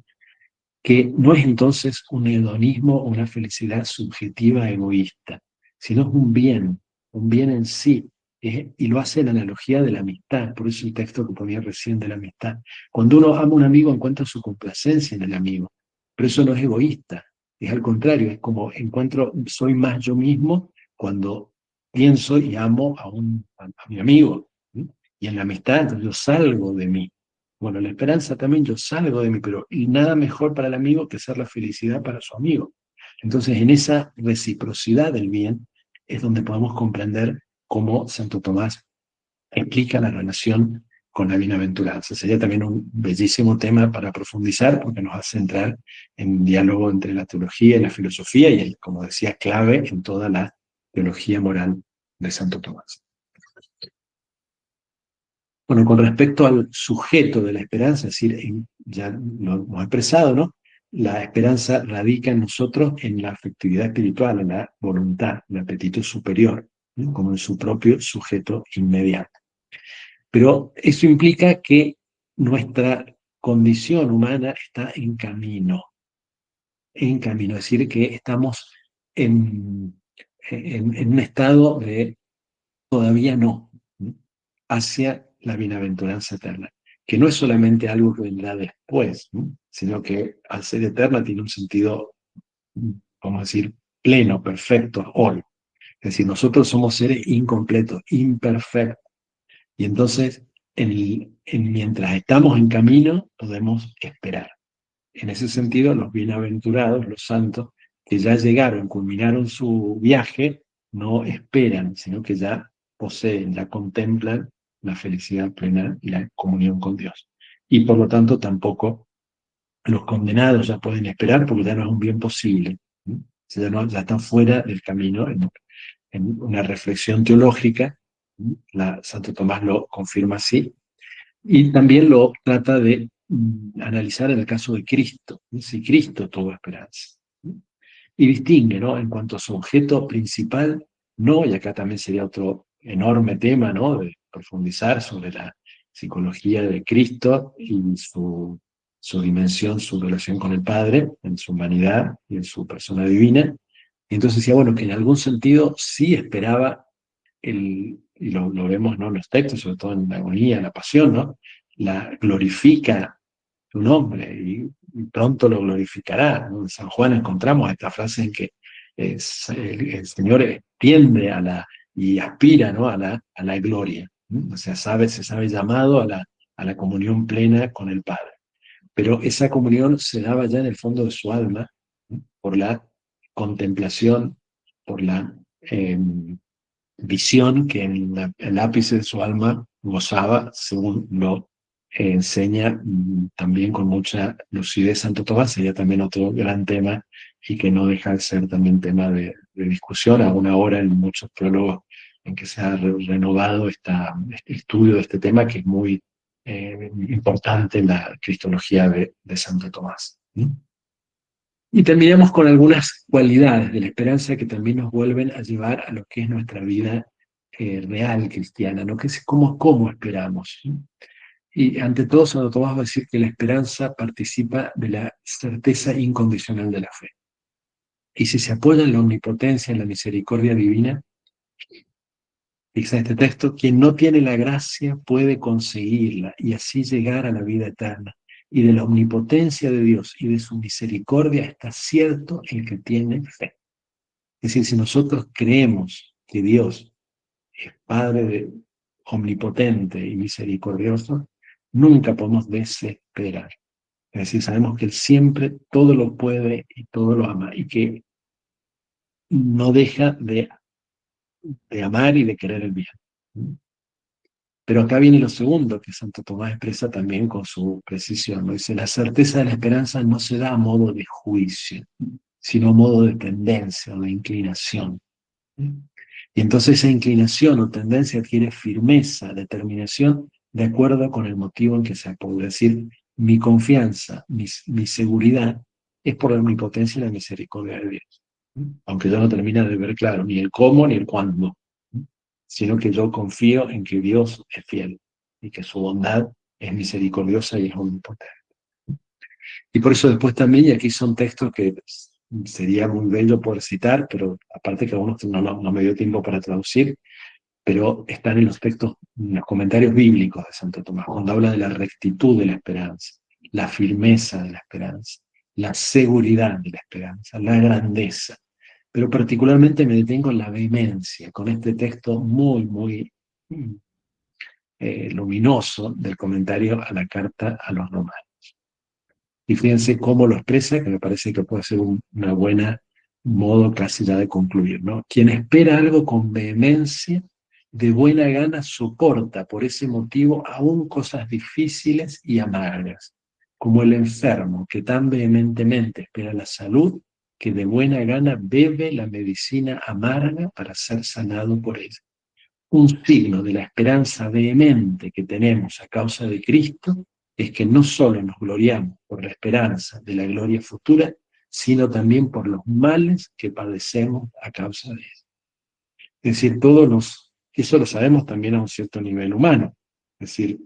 que no es entonces un hedonismo o una felicidad subjetiva egoísta, sino es un bien en sí, y lo hace en analogía de la amistad, por eso el texto que ponía recién de la amistad. Cuando uno ama a un amigo encuentra su complacencia en el amigo, pero eso no es egoísta, es al contrario, es como soy más yo mismo cuando pienso y amo a mi amigo, ¿sí? Y en la amistad entonces yo salgo de mí. Bueno, la esperanza también yo salgo de mí, pero y nada mejor para el amigo que ser la felicidad para su amigo. Entonces, en esa reciprocidad del bien es donde podemos comprender cómo Santo Tomás explica la relación con la bienaventuranza. Sería también un bellísimo tema para profundizar, porque nos hace entrar en diálogo entre la teología y la filosofía, y es, como decía, clave en toda la teología moral de Santo Tomás. Bueno, con respecto al sujeto de la esperanza, es decir, ya lo hemos expresado, ¿no? La esperanza radica en nosotros en la afectividad espiritual, en la voluntad, el apetito superior, ¿no? Como en su propio sujeto inmediato. Pero eso implica que nuestra condición humana está en camino, es decir, que estamos en un estado de todavía no, hacia la bienaventuranza eterna, que no es solamente algo que vendrá después, ¿no? Sino que al ser eterna tiene un sentido, vamos a decir, pleno, perfecto, hoy. Es decir, nosotros somos seres incompletos, imperfectos, y entonces mientras estamos en camino podemos esperar. En ese sentido, los bienaventurados, los santos, que ya llegaron, culminaron su viaje, no esperan, sino que ya poseen, ya contemplan la felicidad plena y la comunión con Dios. Y por lo tanto tampoco los condenados ya pueden esperar porque ya no es un bien posible. ¿Sí? Ya están fuera del camino en una reflexión teológica. ¿Sí? Santo Tomás lo confirma así. Y también lo trata de analizar en el caso de Cristo, ¿sí? Si Cristo tuvo esperanza. ¿Sí? Y distingue, ¿no? En cuanto a su objeto principal, no, y acá también sería otro enorme tema, ¿no? De profundizar sobre la psicología de Cristo y su dimensión, su relación con el Padre, en su humanidad y en su persona divina. Y entonces decía, bueno, que en algún sentido sí esperaba y lo vemos, ¿no? En los textos, sobre todo en la agonía, en la pasión, ¿no? Glorifica su nombre y pronto lo glorificará, ¿no? En San Juan encontramos esta frase en que el Señor tiende y aspira, ¿no? a la gloria, ¿no? O sea, se sabe llamado a la comunión plena con el Padre. Pero esa comunión se daba ya en el fondo de su alma, ¿no? Por la contemplación, por la visión que en el ápice de su alma gozaba, según lo enseña también con mucha lucidez Santo Tomás. Sería también otro gran tema y que no deja de ser también tema de discusión, aún ahora en muchos teólogos en que se ha renovado este estudio de este tema, que es muy importante en la cristología de Santo Tomás. Y terminamos con algunas cualidades de la esperanza que también nos vuelven a llevar a lo que es nuestra vida real cristiana, ¿no? Que es cómo esperamos. Y ante todo, Santo Tomás va a decir que la esperanza participa de la certeza incondicional de la fe. Y si se apoya en la omnipotencia, en la misericordia divina, dice este texto, quien no tiene la gracia puede conseguirla y así llegar a la vida eterna. Y de la omnipotencia de Dios y de su misericordia está cierto el que tiene fe. Es decir, si nosotros creemos que Dios es Padre omnipotente y misericordioso, nunca podemos desesperar. Es decir, sabemos que Él siempre todo lo puede y todo lo ama y que no deja de amar y de querer el bien. Pero acá viene lo segundo que Santo Tomás expresa también con su precisión, ¿no? Dice, la certeza de la esperanza no se da a modo de juicio, sino a modo de tendencia o de inclinación. Y entonces esa inclinación o tendencia adquiere firmeza, determinación, de acuerdo con el motivo en que se apoya. Es decir, mi confianza, mi seguridad, es por la omnipotencia y la misericordia de Dios. Aunque yo no termine de ver claro ni el cómo ni el cuándo, sino que yo confío en que Dios es fiel y que su bondad es misericordiosa y es omnipotente. Y por eso después también, y aquí son textos que sería muy bello poder citar, pero aparte que algunos no me dio tiempo para traducir, pero están en los textos, en los comentarios bíblicos de Santo Tomás, cuando habla de la rectitud de la esperanza, la firmeza de la esperanza, la seguridad de la esperanza, la grandeza. Pero particularmente me detengo en la vehemencia, con este texto muy luminoso del comentario a la carta a los romanos. Y fíjense cómo lo expresa, que me parece que puede ser una buena modo casi ya de concluir, ¿no? Quien espera algo con vehemencia, de buena gana soporta por ese motivo aún cosas difíciles y amargas, como el enfermo que tan vehementemente espera la salud, que de buena gana bebe la medicina amarga para ser sanado por ella. Un signo de la esperanza vehemente que tenemos a causa de Cristo es que no solo nos gloriamos por la esperanza de la gloria futura, sino también por los males que padecemos a causa de eso. Es decir, eso lo sabemos también a un cierto nivel humano. Es decir,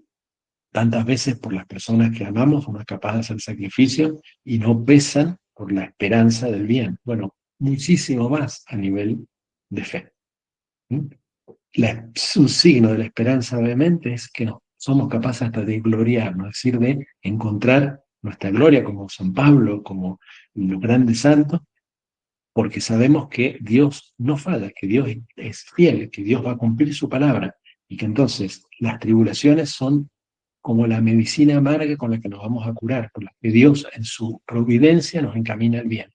tantas veces por las personas que amamos somos capaces de hacer sacrificios y no pesan por la esperanza del bien. Bueno, muchísimo más a nivel de fe. Un signo de la esperanza obviamente es que somos capaces hasta de gloriarnos, es decir, de encontrar nuestra gloria como San Pablo, como los grandes santos, porque sabemos que Dios no falla, que Dios es fiel, que Dios va a cumplir su palabra, y que entonces las tribulaciones son como la medicina amarga con la que nos vamos a curar, por la que Dios en su providencia nos encamina al bien.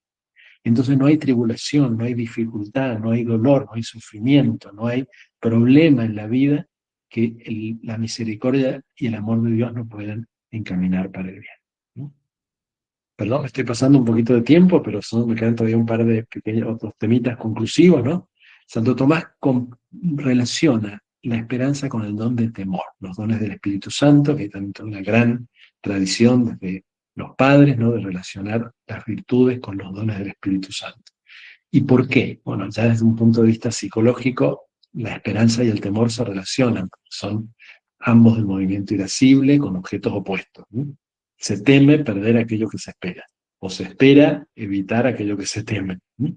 Entonces no hay tribulación, no hay dificultad, no hay dolor, no hay sufrimiento, no hay problema en la vida que la misericordia y el amor de Dios nos puedan encaminar para el bien, ¿no? Perdón, me estoy pasando un poquito de tiempo, pero me quedan todavía un par de pequeños otros temitas conclusivos, ¿no? Santo Tomás relaciona la esperanza con el don de temor, los dones del Espíritu Santo, que hay también una gran tradición desde los padres, ¿no? De relacionar las virtudes con los dones del Espíritu Santo. ¿Y por qué? Bueno, ya desde un punto de vista psicológico, la esperanza y el temor se relacionan, son ambos del movimiento irascible con objetos opuestos, ¿no? Se teme perder aquello que se espera, o se espera evitar aquello que se teme, ¿no?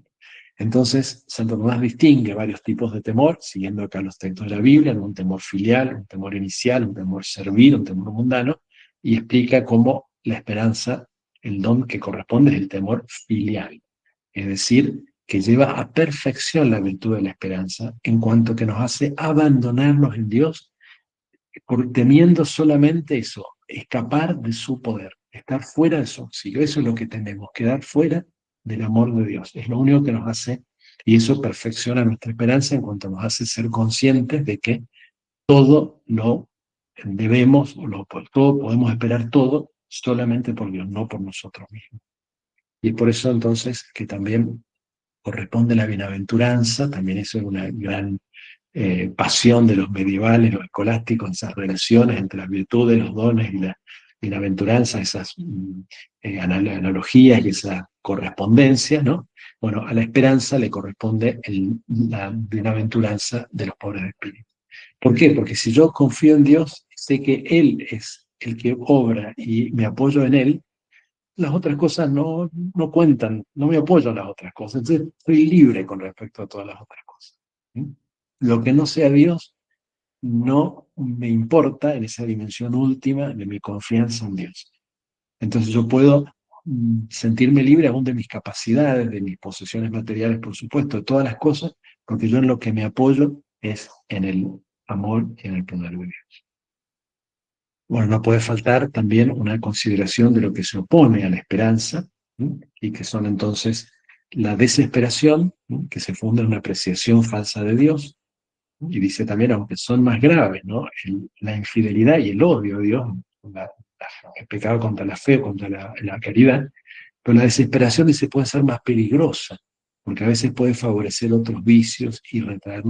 Entonces, Santo Tomás distingue varios tipos de temor, siguiendo acá los textos de la Biblia, un temor filial, un temor inicial, un temor servil, un temor mundano, y explica cómo la esperanza, el don que corresponde es el temor filial, es decir, que lleva a perfección la virtud de la esperanza, en cuanto que nos hace abandonarnos en Dios, temiendo solamente eso, escapar de su poder, estar fuera de su auxilio. Eso es lo que tenemos, quedar fuera del amor de Dios. Es lo único que nos hace, y eso perfecciona nuestra esperanza en cuanto nos hace ser conscientes de que todo lo debemos, todo podemos esperar todo solamente por Dios, no por nosotros mismos. Y por eso entonces que también corresponde la bienaventuranza, también eso es una gran pasión de los medievales, los escolásticos, esas relaciones entre las virtudes, los dones y la bienaventuranza, esas analogías y esa correspondencia, ¿no? Bueno, a la esperanza le corresponde la bienaventuranza de los pobres de espíritu. ¿Por qué? Porque si yo confío en Dios, sé que Él es el que obra y me apoyo en Él, las otras cosas no cuentan, no me apoyo en las otras cosas. Entonces, soy libre con respecto a todas las otras cosas. ¿Sí? Lo que no sea Dios no me importa en esa dimensión última de mi confianza en Dios. Entonces yo puedo sentirme libre aún de mis capacidades, de mis posesiones materiales, por supuesto, de todas las cosas, porque yo en lo que me apoyo es en el amor y en el poder de Dios. Bueno, no puede faltar también una consideración de lo que se opone a la esperanza, ¿sí? Y que son entonces la desesperación, ¿sí? Que se funda en una apreciación falsa de Dios, y dice también, aunque son más graves, ¿no? La infidelidad y el odio a Dios, el pecado contra la fe, contra la caridad, pero la desesperación dice puede ser más peligrosa, porque a veces puede favorecer otros vicios y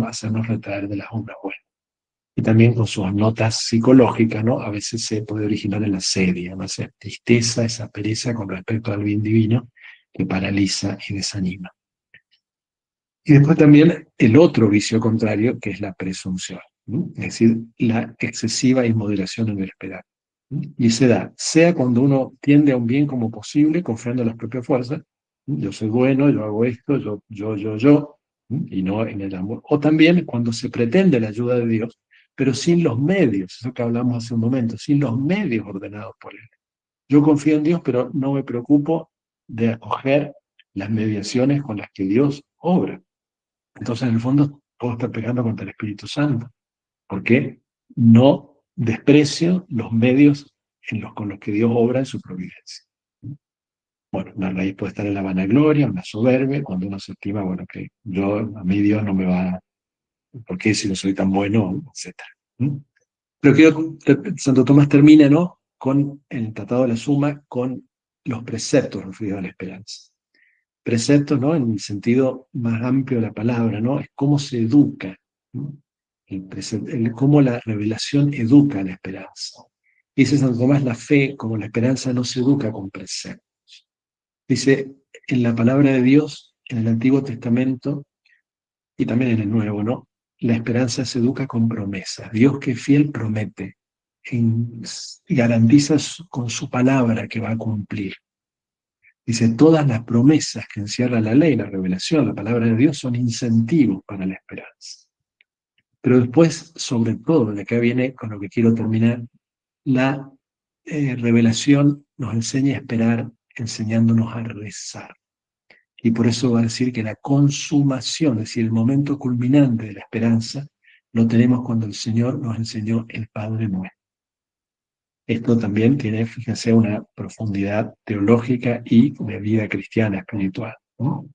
hacernos retraer de las obras buenas. Y también con sus notas psicológicas, ¿no? A veces se puede originar en la sedia, ¿no? Esa tristeza, esa pereza con respecto al bien divino que paraliza y desanima. Y después también el otro vicio contrario, que es la presunción, ¿no? Es decir, la excesiva inmoderación en el esperar. ¿No? Y se da, sea cuando uno tiende a un bien como posible, confiando en las propias fuerzas, ¿no? Yo soy bueno, yo hago esto, yo, ¿no? Y no en el amor. O también cuando se pretende la ayuda de Dios, pero sin los medios, eso que hablamos hace un momento, sin los medios ordenados por Él. Yo confío en Dios, pero no me preocupo de acoger las mediaciones con las que Dios obra. Entonces, en el fondo, puedo estar pecando contra el Espíritu Santo, porque no desprecio los medios con los que Dios obra en su providencia. Bueno, la raíz puede estar en la vanagloria, en la soberbia, cuando uno se estima, bueno, que a mí Dios no me va, ¿por qué si no soy tan bueno? Etcétera. Pero Santo Tomás termina, ¿no? Con el Tratado de la Suma, con los preceptos referidos a la esperanza. Preceptos, ¿no? En el sentido más amplio de la palabra, ¿no? Es cómo se educa, ¿no? Cómo la revelación educa la esperanza. Dice Santo Tomás, la fe, como la esperanza, no se educa con preceptos. Dice, en la palabra de Dios, en el Antiguo Testamento, y también en el Nuevo, ¿no? La esperanza se educa con promesas. Dios que es fiel promete, y garantiza con su palabra que va a cumplir. Dice, todas las promesas que encierra la ley, la revelación, la palabra de Dios, son incentivos para la esperanza. Pero después, sobre todo, de acá viene con lo que quiero terminar, la revelación nos enseña a esperar, enseñándonos a rezar. Y por eso va a decir que la consumación, es decir, el momento culminante de la esperanza, lo tenemos cuando el Señor nos enseñó el Padre Nuestro. Esto también tiene, fíjense, una profundidad teológica y de vida cristiana espiritual, ¿no?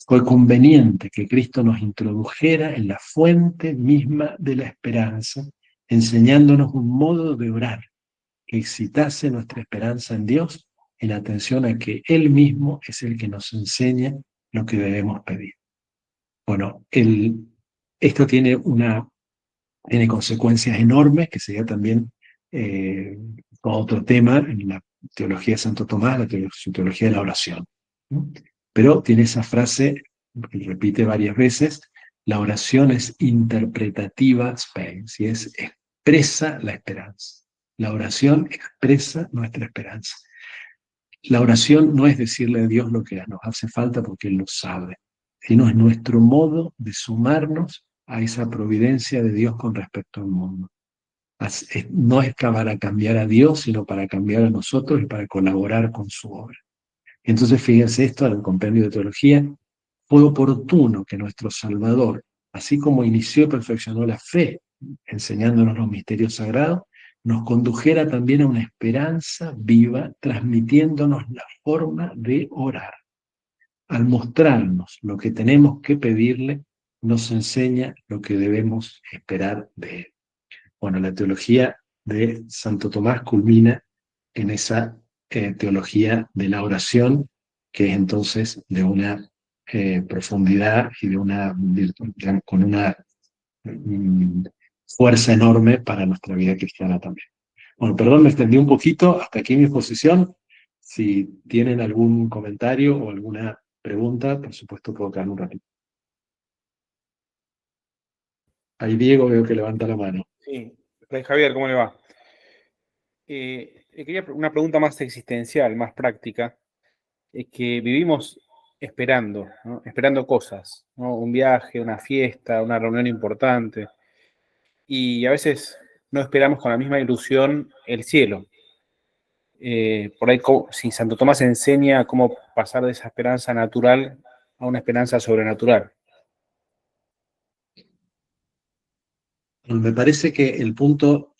Fue conveniente que Cristo nos introdujera en la fuente misma de la esperanza, enseñándonos un modo de orar que excitase nuestra esperanza en Dios en atención a que Él mismo es el que nos enseña lo que debemos pedir. Bueno, esto tiene consecuencias enormes, que sería también otro tema en la teología de Santo Tomás, su teología de la oración. ¿No? Pero tiene esa frase que repite varias veces: la oración es interpretativa spem, si expresa la esperanza. La oración expresa nuestra esperanza. La oración no es decirle a Dios lo que nos hace falta porque Él lo sabe, sino es nuestro modo de sumarnos a esa providencia de Dios con respecto al mundo. No es para cambiar a Dios, sino para cambiar a nosotros y para colaborar con su obra. Entonces, fíjense esto en el compendio de teología: fue oportuno que nuestro Salvador, así como inició y perfeccionó la fe, enseñándonos los misterios sagrados, nos condujera también a una esperanza viva, transmitiéndonos la forma de orar. Al mostrarnos lo que tenemos que pedirle, nos enseña lo que debemos esperar de Él. Bueno, la teología de Santo Tomás culmina en esa teología de la oración, que es entonces de una profundidad y con una fuerza enorme para nuestra vida cristiana también. Bueno, perdón, me extendí un poquito, hasta aquí mi exposición. Si tienen algún comentario o alguna pregunta, por supuesto puedo quedarme un ratito. Ahí Diego veo que levanta la mano. Sí, Fray Javier, ¿cómo le va? Quería una pregunta más existencial, más práctica. Es que vivimos esperando, ¿no? Esperando cosas, ¿no? Un viaje, una fiesta, una reunión importante. Y a veces no esperamos con la misma ilusión el cielo. Por ahí, si Santo Tomás enseña cómo pasar de esa esperanza natural a una esperanza sobrenatural. Me parece que el punto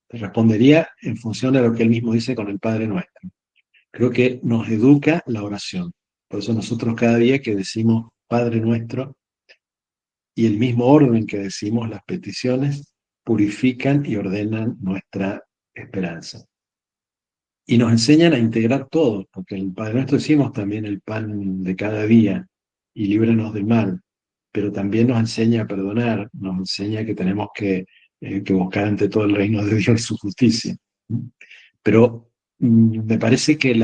respondería en función de lo que él mismo dice con el Padre Nuestro. Creo que nos educa la oración. Por eso nosotros cada día que decimos Padre Nuestro y el mismo orden que decimos las peticiones, purifican y ordenan nuestra esperanza. Y nos enseñan a integrar todo, porque el Padre Nuestro decimos también el pan de cada día y líbranos del mal, pero también nos enseña a perdonar, nos enseña que tenemos que buscar ante todo el reino de Dios y su justicia. Pero me parece que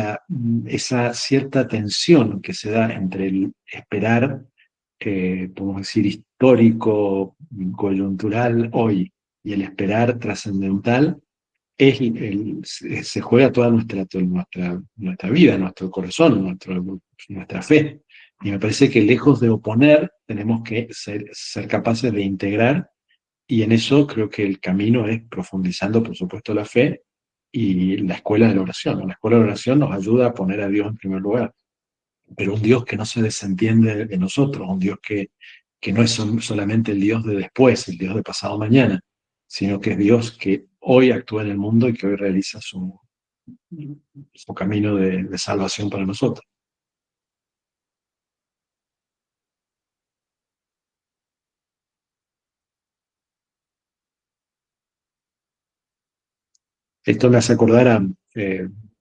esa cierta tensión que se da entre el esperar, podemos decir, histórico, coyuntural hoy, y el esperar trascendental, se juega toda nuestra vida, nuestro corazón, nuestra fe. Y me parece que lejos de oponer, tenemos que ser capaces de integrar, y en eso creo que el camino es profundizando, por supuesto, la fe y la escuela de la oración. La escuela de la oración nos ayuda a poner a Dios en primer lugar, pero un Dios que no se desentiende de nosotros, un Dios que no es solamente el Dios de después, el Dios de pasado mañana, sino que es Dios que hoy actúa en el mundo y que hoy realiza su camino de salvación para nosotros. Esto me hace acordar a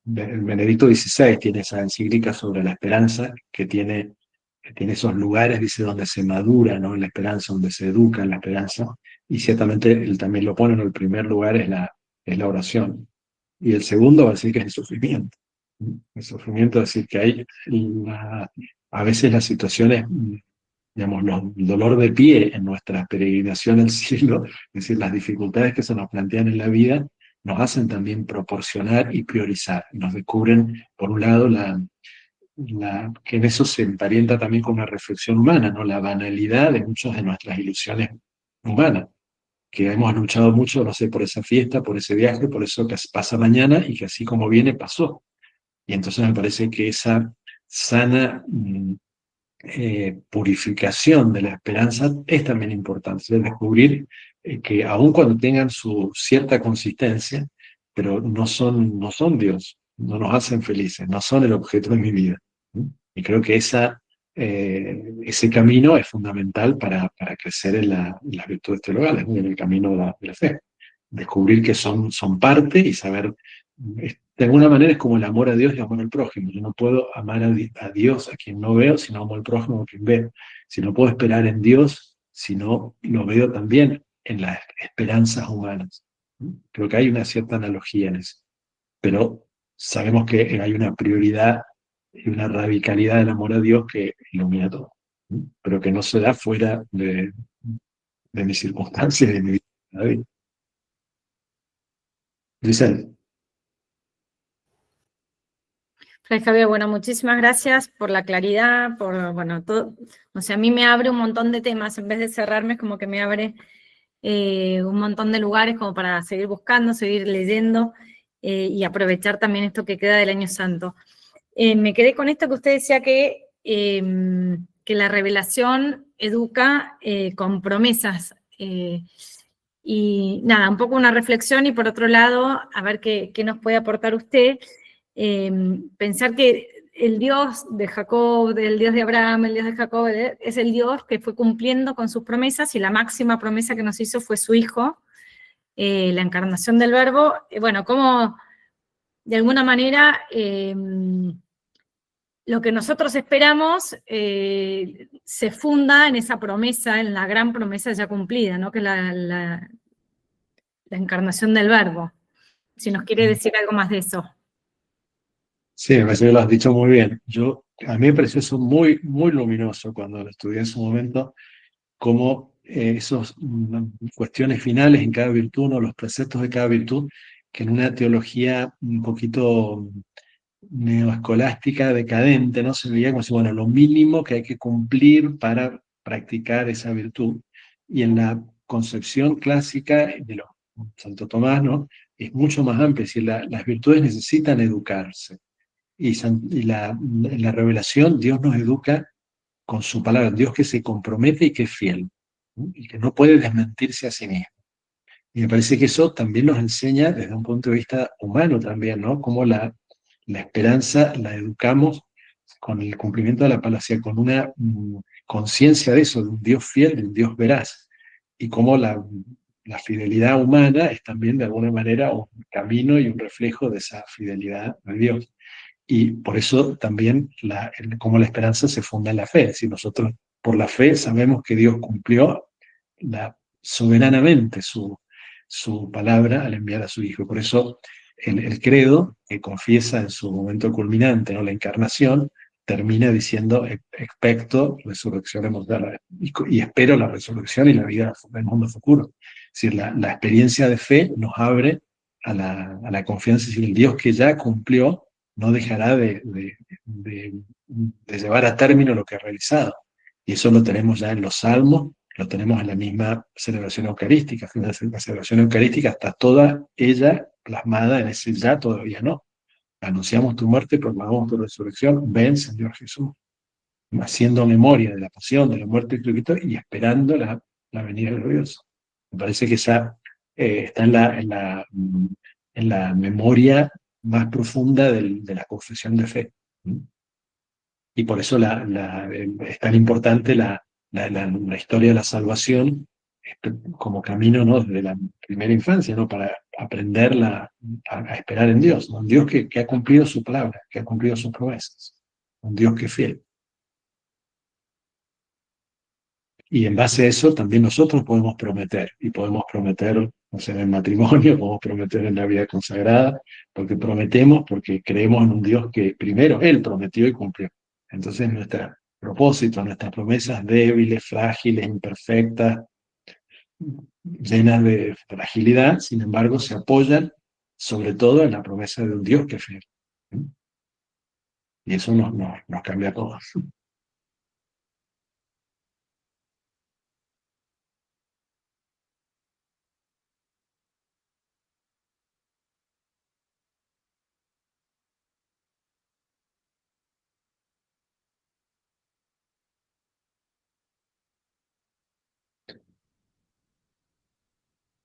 Benedicto XVI, tiene esa encíclica sobre la esperanza, que tiene esos lugares, dice, donde se madura, ¿no?, en la esperanza, donde se educa en la esperanza, y ciertamente él también lo pone en el primer lugar, es la oración. Y el segundo va a decir que es el sufrimiento. El sufrimiento es decir que hay a veces las situaciones, digamos, el dolor de pie en nuestra peregrinación al cielo, es decir, las dificultades que se nos plantean en la vida, nos hacen también proporcionar y priorizar. Nos descubren, por un lado, que en eso se emparenta también con una reflexión humana, ¿no? La banalidad de muchas de nuestras ilusiones humanas, que hemos luchado mucho, no sé, por esa fiesta, por ese viaje, por eso que pasa mañana y que así como viene, pasó. Y entonces me parece que esa sana purificación de la esperanza es también importante, es descubrir que aun cuando tengan su cierta consistencia, pero no son Dios, no nos hacen felices, no son el objeto de mi vida. Y creo que ese camino es fundamental para crecer en las virtudes teologales, ¿no?, en el camino de la fe. Descubrir que son parte y saber, de alguna manera es como el amor a Dios y el amor al prójimo. Yo no puedo amar a Dios, a quien no veo, si no amo al prójimo a quien veo. Si no puedo esperar en Dios, si no lo veo también en las esperanzas humanas. Creo que hay una cierta analogía en eso. Pero sabemos que hay una prioridad y una radicalidad del amor a Dios que ilumina todo, pero que no se da fuera de mis circunstancias y de mi vida. Giselle. Fray Javier, bueno, muchísimas gracias por la claridad, por, bueno, todo, o sea, a mí me abre un montón de temas, en vez de cerrarme, es como que me abre un montón de lugares como para seguir buscando, seguir leyendo y aprovechar también esto que queda del Año Santo. Me quedé con esto que usted decía que la revelación educa con promesas. Y nada, un poco una reflexión y por otro lado, a ver qué nos puede aportar usted. Pensar que el Dios de Jacob, el Dios de Abraham, el Dios de Jacob, es el Dios que fue cumpliendo con sus promesas y la máxima promesa que nos hizo fue su Hijo, la encarnación del Verbo. Bueno, como de alguna manera lo que nosotros esperamos se funda en esa promesa, en la gran promesa ya cumplida, ¿no?, que es la encarnación del Verbo. Si nos quiere decir algo más de eso. Sí, me parece que lo has dicho muy bien. A mí me pareció eso muy, muy luminoso cuando lo estudié en su momento, cómo esos cuestiones finales en cada virtud, ¿no? Los preceptos de cada virtud, que en una teología un poquito neoescolástica, decadente, ¿no? Se veía como si, bueno, lo mínimo que hay que cumplir para practicar esa virtud. Y en la concepción clásica de los Santo Tomás, ¿no? Es mucho más amplia, es decir, las virtudes necesitan educarse. En la revelación Dios nos educa con su palabra, Dios que se compromete y que es fiel, ¿no? Y que no puede desmentirse a sí mismo. Y me parece que eso también nos enseña desde un punto de vista humano también, ¿no? Cómo la esperanza la educamos con el cumplimiento de la palabra, o sea, con una conciencia de eso, de un Dios fiel, de un Dios veraz, y cómo la fidelidad humana es también de alguna manera un camino y un reflejo de esa fidelidad de Dios. Y por eso también cómo la esperanza se funda en la fe, es decir, nosotros por la fe sabemos que Dios cumplió soberanamente su palabra al enviar a su Hijo. Por eso el credo, que confiesa en su momento culminante, ¿no? La encarnación, termina diciendo expecto resurrección mortal y espero la resurrección y la vida del mundo futuro. Es decir, la experiencia de fe nos abre a la confianza, es decir, el Dios que ya cumplió no dejará de llevar a término lo que ha realizado. Y eso lo tenemos ya en los salmos, lo tenemos en la misma celebración eucarística. La celebración eucarística está toda ella plasmada en ese ya todavía no. Anunciamos tu muerte, proclamamos tu resurrección, ven Señor Jesús, haciendo memoria de la pasión, de la muerte de Cristo y esperando la venida gloriosa. Me parece que esa está en la memoria más profunda de la confesión de fe. Y por eso es tan importante la historia de la salvación como camino, ¿no? Desde la primera infancia, ¿no? Para aprender a esperar en Dios, ¿no? Un Dios que ha cumplido su palabra, que ha cumplido sus promesas, un Dios que es fiel. Y en base a eso también nosotros podemos prometer, y podemos prometer, no sé, en el matrimonio, podemos prometer en la vida consagrada, porque prometemos, porque creemos en un Dios que primero Él prometió y cumplió. Entonces nuestros propósitos, nuestras promesas débiles, frágiles, imperfectas, llenas de fragilidad, sin embargo, se apoyan sobre todo en la promesa de un Dios que es fiel. Y eso nos cambia a todos.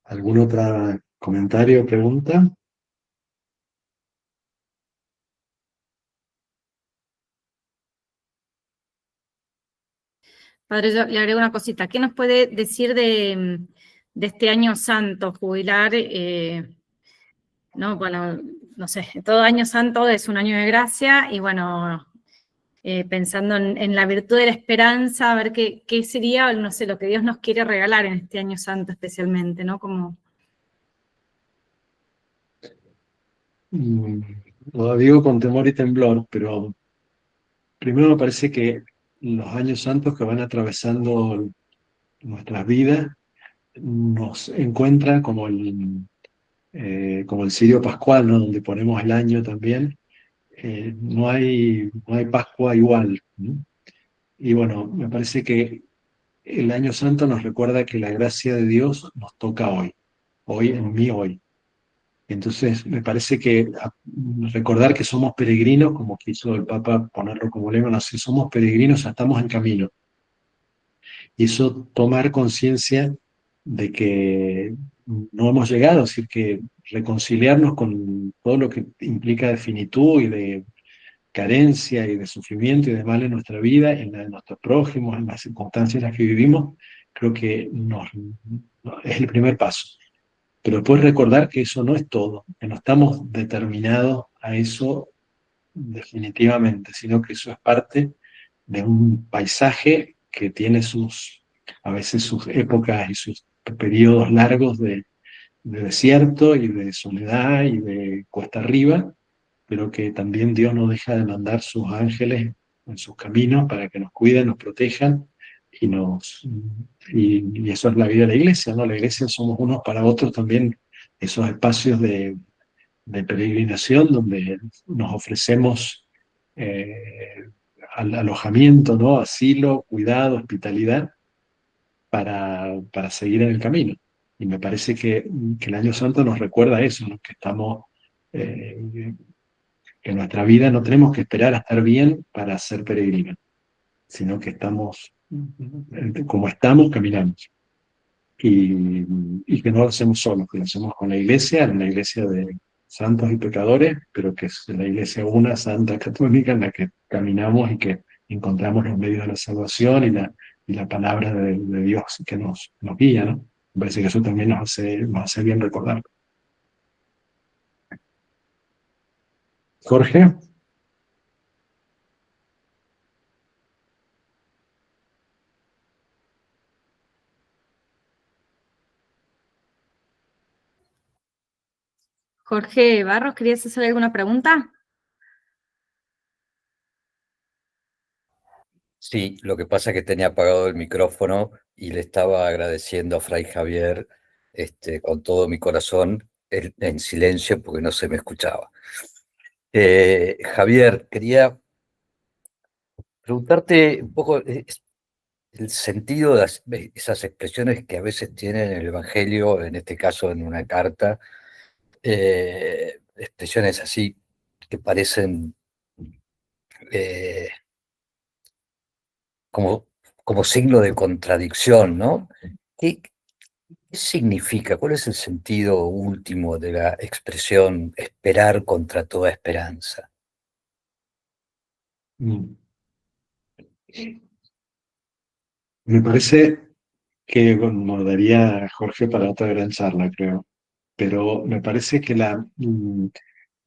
¿Algún otro comentario o pregunta? Padre, yo le agrego una cosita. ¿Qué nos puede decir de este año santo, jubilar? No, bueno, no sé, todo año santo es un año de gracia y bueno, pensando en la virtud de la esperanza, a ver qué sería, no sé, lo que Dios nos quiere regalar en este año santo especialmente, ¿no? Como... Lo digo con temor y temblor, pero primero me parece que los años santos que van atravesando nuestras vidas nos encuentran como el cirio pascual, ¿no? Donde ponemos el año también. No hay Pascua igual, ¿no? Y bueno, me parece que el año santo nos recuerda que la gracia de Dios nos toca hoy en mí, hoy. Entonces, me parece que recordar que somos peregrinos, como quiso el Papa ponerlo como lema, no sé, somos peregrinos, estamos en camino. Y eso tomar conciencia de que no hemos llegado, es decir, que reconciliarnos con todo lo que implica de finitud y de carencia y de sufrimiento y de mal en nuestra vida, en la de nuestros prójimos, en las circunstancias en las que vivimos, creo que es el primer paso. Pero después recordar que eso no es todo, que no estamos determinados a eso definitivamente, sino que eso es parte de un paisaje que tiene a veces sus épocas y sus periodos largos de desierto y de soledad y de cuesta arriba, pero que también Dios no deja de mandar sus ángeles en sus caminos para que nos cuiden, nos protejan, y eso es la vida de la iglesia, ¿no? La iglesia somos unos para otros también, esos espacios de peregrinación donde nos ofrecemos alojamiento, ¿no? Asilo, cuidado, hospitalidad para seguir en el camino. Y me parece que el Año Santo nos recuerda eso, ¿no? Que estamos, que en nuestra vida no tenemos que esperar a estar bien para ser peregrinos, sino que estamos, como estamos, caminamos. Y que no lo hacemos solos, que lo hacemos con la iglesia de santos y pecadores, pero que es la iglesia una, santa, católica, en la que caminamos y que encontramos los medios de la salvación y la palabra de Dios que nos guía, ¿no? Me parece que eso también nos hace bien recordar. Jorge. Jorge Barros, ¿querías hacer alguna pregunta? Sí, lo que pasa es que tenía apagado el micrófono y le estaba agradeciendo a Fray Javier con todo mi corazón en silencio porque no se me escuchaba. Javier, quería preguntarte un poco el sentido de esas expresiones que a veces tienen el Evangelio, en este caso en una carta, expresiones así que parecen eh, como signo de contradicción, ¿no? ¿Qué significa? ¿Cuál es el sentido último de la expresión esperar contra toda esperanza? Mm. Me parece que bueno, daría Jorge para otra gran charla, creo. Pero me parece que las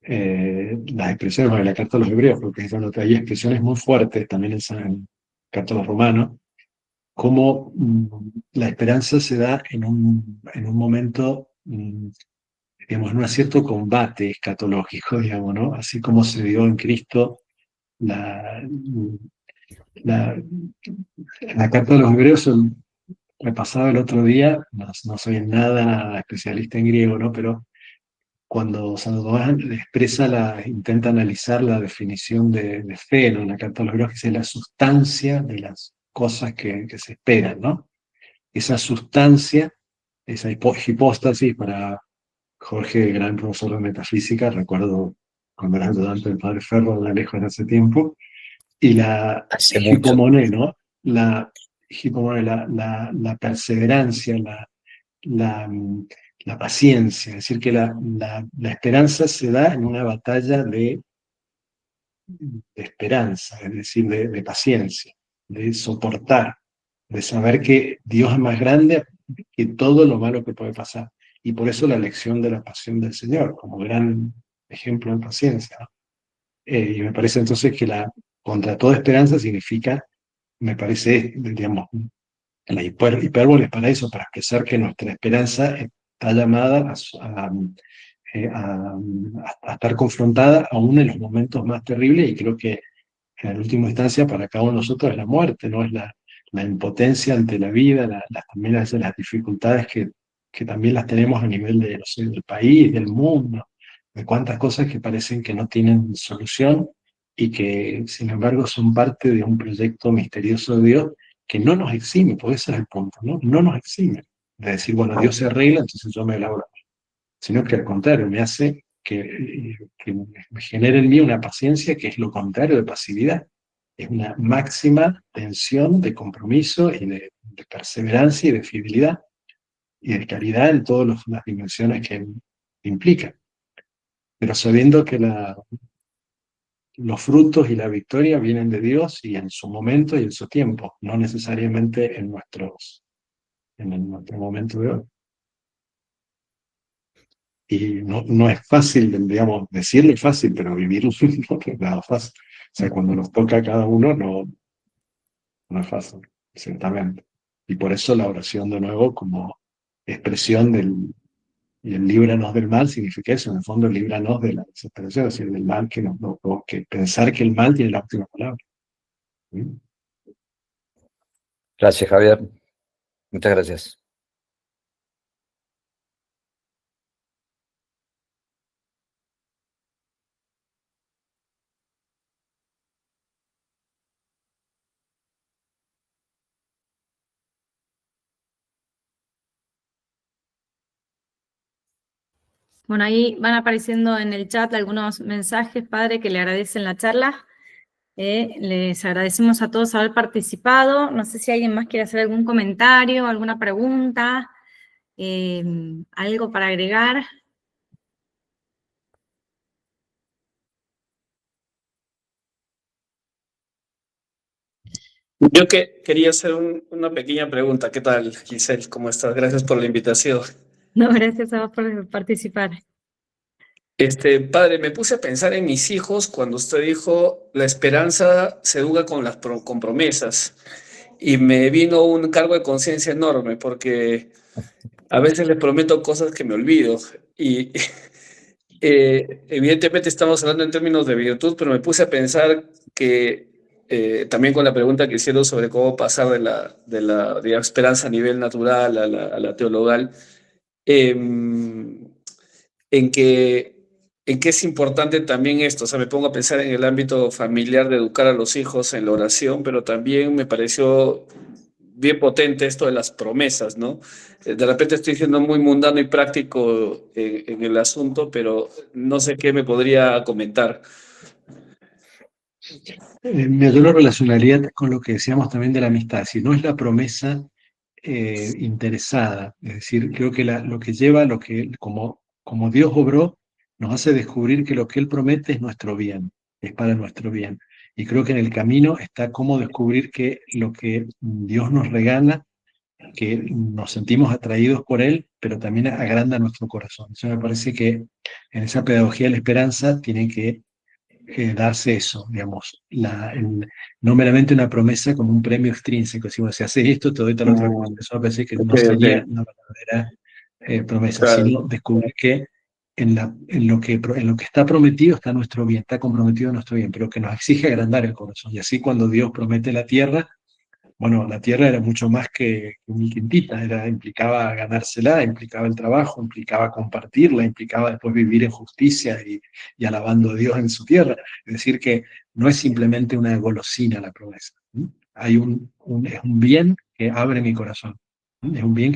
expresiones de la Carta a los Hebreos, porque hay expresiones muy fuertes también en Carta a los Romanos, como la esperanza se da en un momento, digamos, en un cierto combate escatológico, digamos, ¿no? Así como se dio en Cristo la, la, la Carta a los Hebreos. Repasaba el otro día, no soy nada especialista en griego, ¿no? Pero cuando Santo Tomás intenta analizar la definición de fe, ¿no? En la Carta a los Hebreos, que es la sustancia de las cosas que se esperan, ¿no? Esa sustancia, esa hipóstasis, para Jorge, gran profesor de metafísica, recuerdo cuando era ayudante del padre Ferro de lejos de hace tiempo, y la Hace mucho. hipomone, ¿no? La hipomone, la perseverancia, la, la paciencia, es decir, que la esperanza se da en una batalla de esperanza, es decir, de paciencia, de soportar, de saber que Dios es más grande que todo lo malo que puede pasar. Y por eso la lección de la pasión del Señor, como gran ejemplo de paciencia, ¿no? Y me parece entonces que contra toda esperanza significa, me parece, digamos, la hipérbole es para eso, para expresar que nuestra esperanza está llamada a estar confrontada aún en los momentos más terribles, y creo que en última instancia para cada uno de nosotros es la muerte, ¿no? Es la impotencia ante la vida, también las dificultades que también las tenemos a nivel de, no sé, del país, del mundo, de cuántas cosas que parecen que no tienen solución y que sin embargo son parte de un proyecto misterioso de Dios que no nos exime, porque ese es el punto, ¿no? No nos exime de decir, bueno, Dios se arregla, entonces yo me elaboro, sino que al contrario, me hace que me genere en mí una paciencia que es lo contrario de pasividad. Es una máxima tensión de compromiso y de perseverancia y de fidelidad y de caridad en todas las dimensiones que implica. Pero sabiendo que los frutos y la victoria vienen de Dios y en su momento y en su tiempo, no necesariamente en nuestro momento de hoy. Y no es fácil, digamos, decirlo es fácil, pero vivirlo no es nada fácil. O sea, cuando nos toca a cada uno, no es fácil, ciertamente. Y por eso la oración de nuevo como expresión Y el líbranos del mal significa eso, en el fondo, líbranos de la desesperación, es decir, del mal que pensar que el mal tiene la última palabra. ¿Sí? Gracias, Javier. Muchas gracias. Bueno, ahí van apareciendo en el chat algunos mensajes, padre, que le agradecen la charla. Les agradecemos a todos haber participado. No sé si alguien más quiere hacer algún comentario, alguna pregunta, algo para agregar. Yo quería hacer una pequeña pregunta. ¿Qué tal, Giselle? ¿Cómo estás? Gracias por la invitación. No, gracias a vos por participar. Padre, me puse a pensar en mis hijos cuando usted dijo la esperanza se educa con promesas, y me vino un cargo de conciencia enorme porque a veces les prometo cosas que me olvido y evidentemente estamos hablando en términos de virtud, pero me puse a pensar que también con la pregunta que hicieron sobre cómo pasar de la digamos, esperanza a nivel natural a la teologal, en que es importante también esto. O sea, me pongo a pensar en el ámbito familiar de educar a los hijos en la oración, pero también me pareció bien potente esto de las promesas, ¿no? De repente estoy siendo muy mundano y práctico en el asunto, pero no sé qué me podría comentar. Yo lo relacionaría con lo que decíamos también de la amistad, si no es la promesa interesada, es decir, creo que lo que lleva, como Dios obró, nos hace descubrir que lo que Él promete es nuestro bien, es para nuestro bien. Y creo que en el camino está cómo descubrir que lo que Dios nos regala, que nos sentimos atraídos por Él, pero también agranda nuestro corazón. Eso me parece que en esa pedagogía de la esperanza tiene que darse eso, digamos, no meramente una promesa como un premio extrínseco, si se hace esto, te doy tal otra cosa. Eso me parece que no sería una verdadera promesa, Claro. sino descubrir que en lo que está prometido está nuestro bien, está comprometido nuestro bien, pero que nos exige agrandar el corazón. Y así cuando Dios promete la tierra, bueno, la tierra era mucho más que un quintita, implicaba ganársela, implicaba el trabajo, implicaba compartirla, implicaba después vivir en justicia y alabando a Dios en su tierra. Es decir, que no es simplemente una golosina la promesa. Hay es un bien que abre mi corazón. Es un bien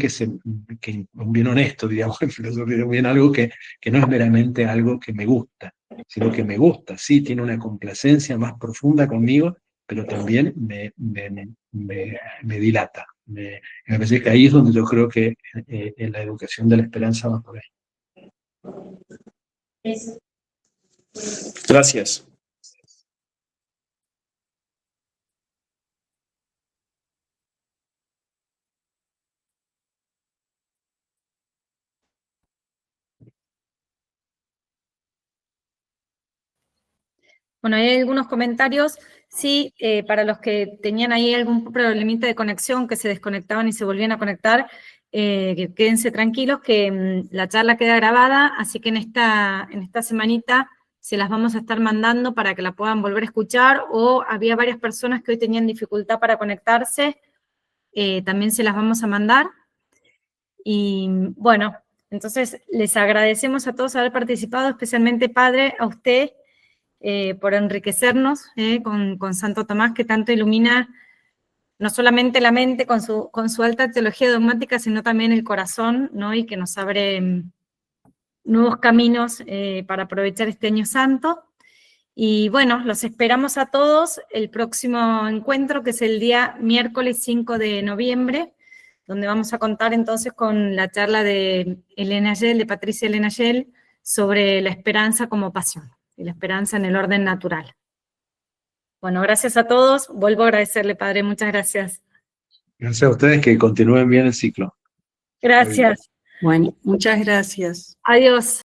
un bien honesto, digamos, en filosofía, un bien algo que no es meramente algo que me gusta, sino que me gusta, sí, tiene una complacencia más profunda conmigo, pero también me dilata. Me parece que ahí es donde yo creo que en la educación de la esperanza va por ahí. Gracias. Bueno, hay algunos comentarios. Sí, para los que tenían ahí algún problemita de conexión, que se desconectaban y se volvían a conectar, que quédense tranquilos que la charla queda grabada, así que en esta semanita se las vamos a estar mandando para que la puedan volver a escuchar, o había varias personas que hoy tenían dificultad para conectarse, también se las vamos a mandar. Y bueno, entonces les agradecemos a todos haber participado, especialmente, Padre, a usted, por enriquecernos con Santo Tomás, que tanto ilumina no solamente la mente con su alta teología dogmática, sino también el corazón, ¿no? Y que nos abre nuevos caminos para aprovechar este año santo. Y bueno, los esperamos a todos el próximo encuentro, que es el día miércoles 5 de noviembre, donde vamos a contar entonces con la charla de Patricia Elena Yell, sobre la esperanza como pasión, y la esperanza en el orden natural. Bueno, gracias a todos. Vuelvo a agradecerle, Padre. Muchas gracias. Gracias a ustedes, que continúen bien el ciclo. Gracias. Bueno, muchas gracias. Adiós.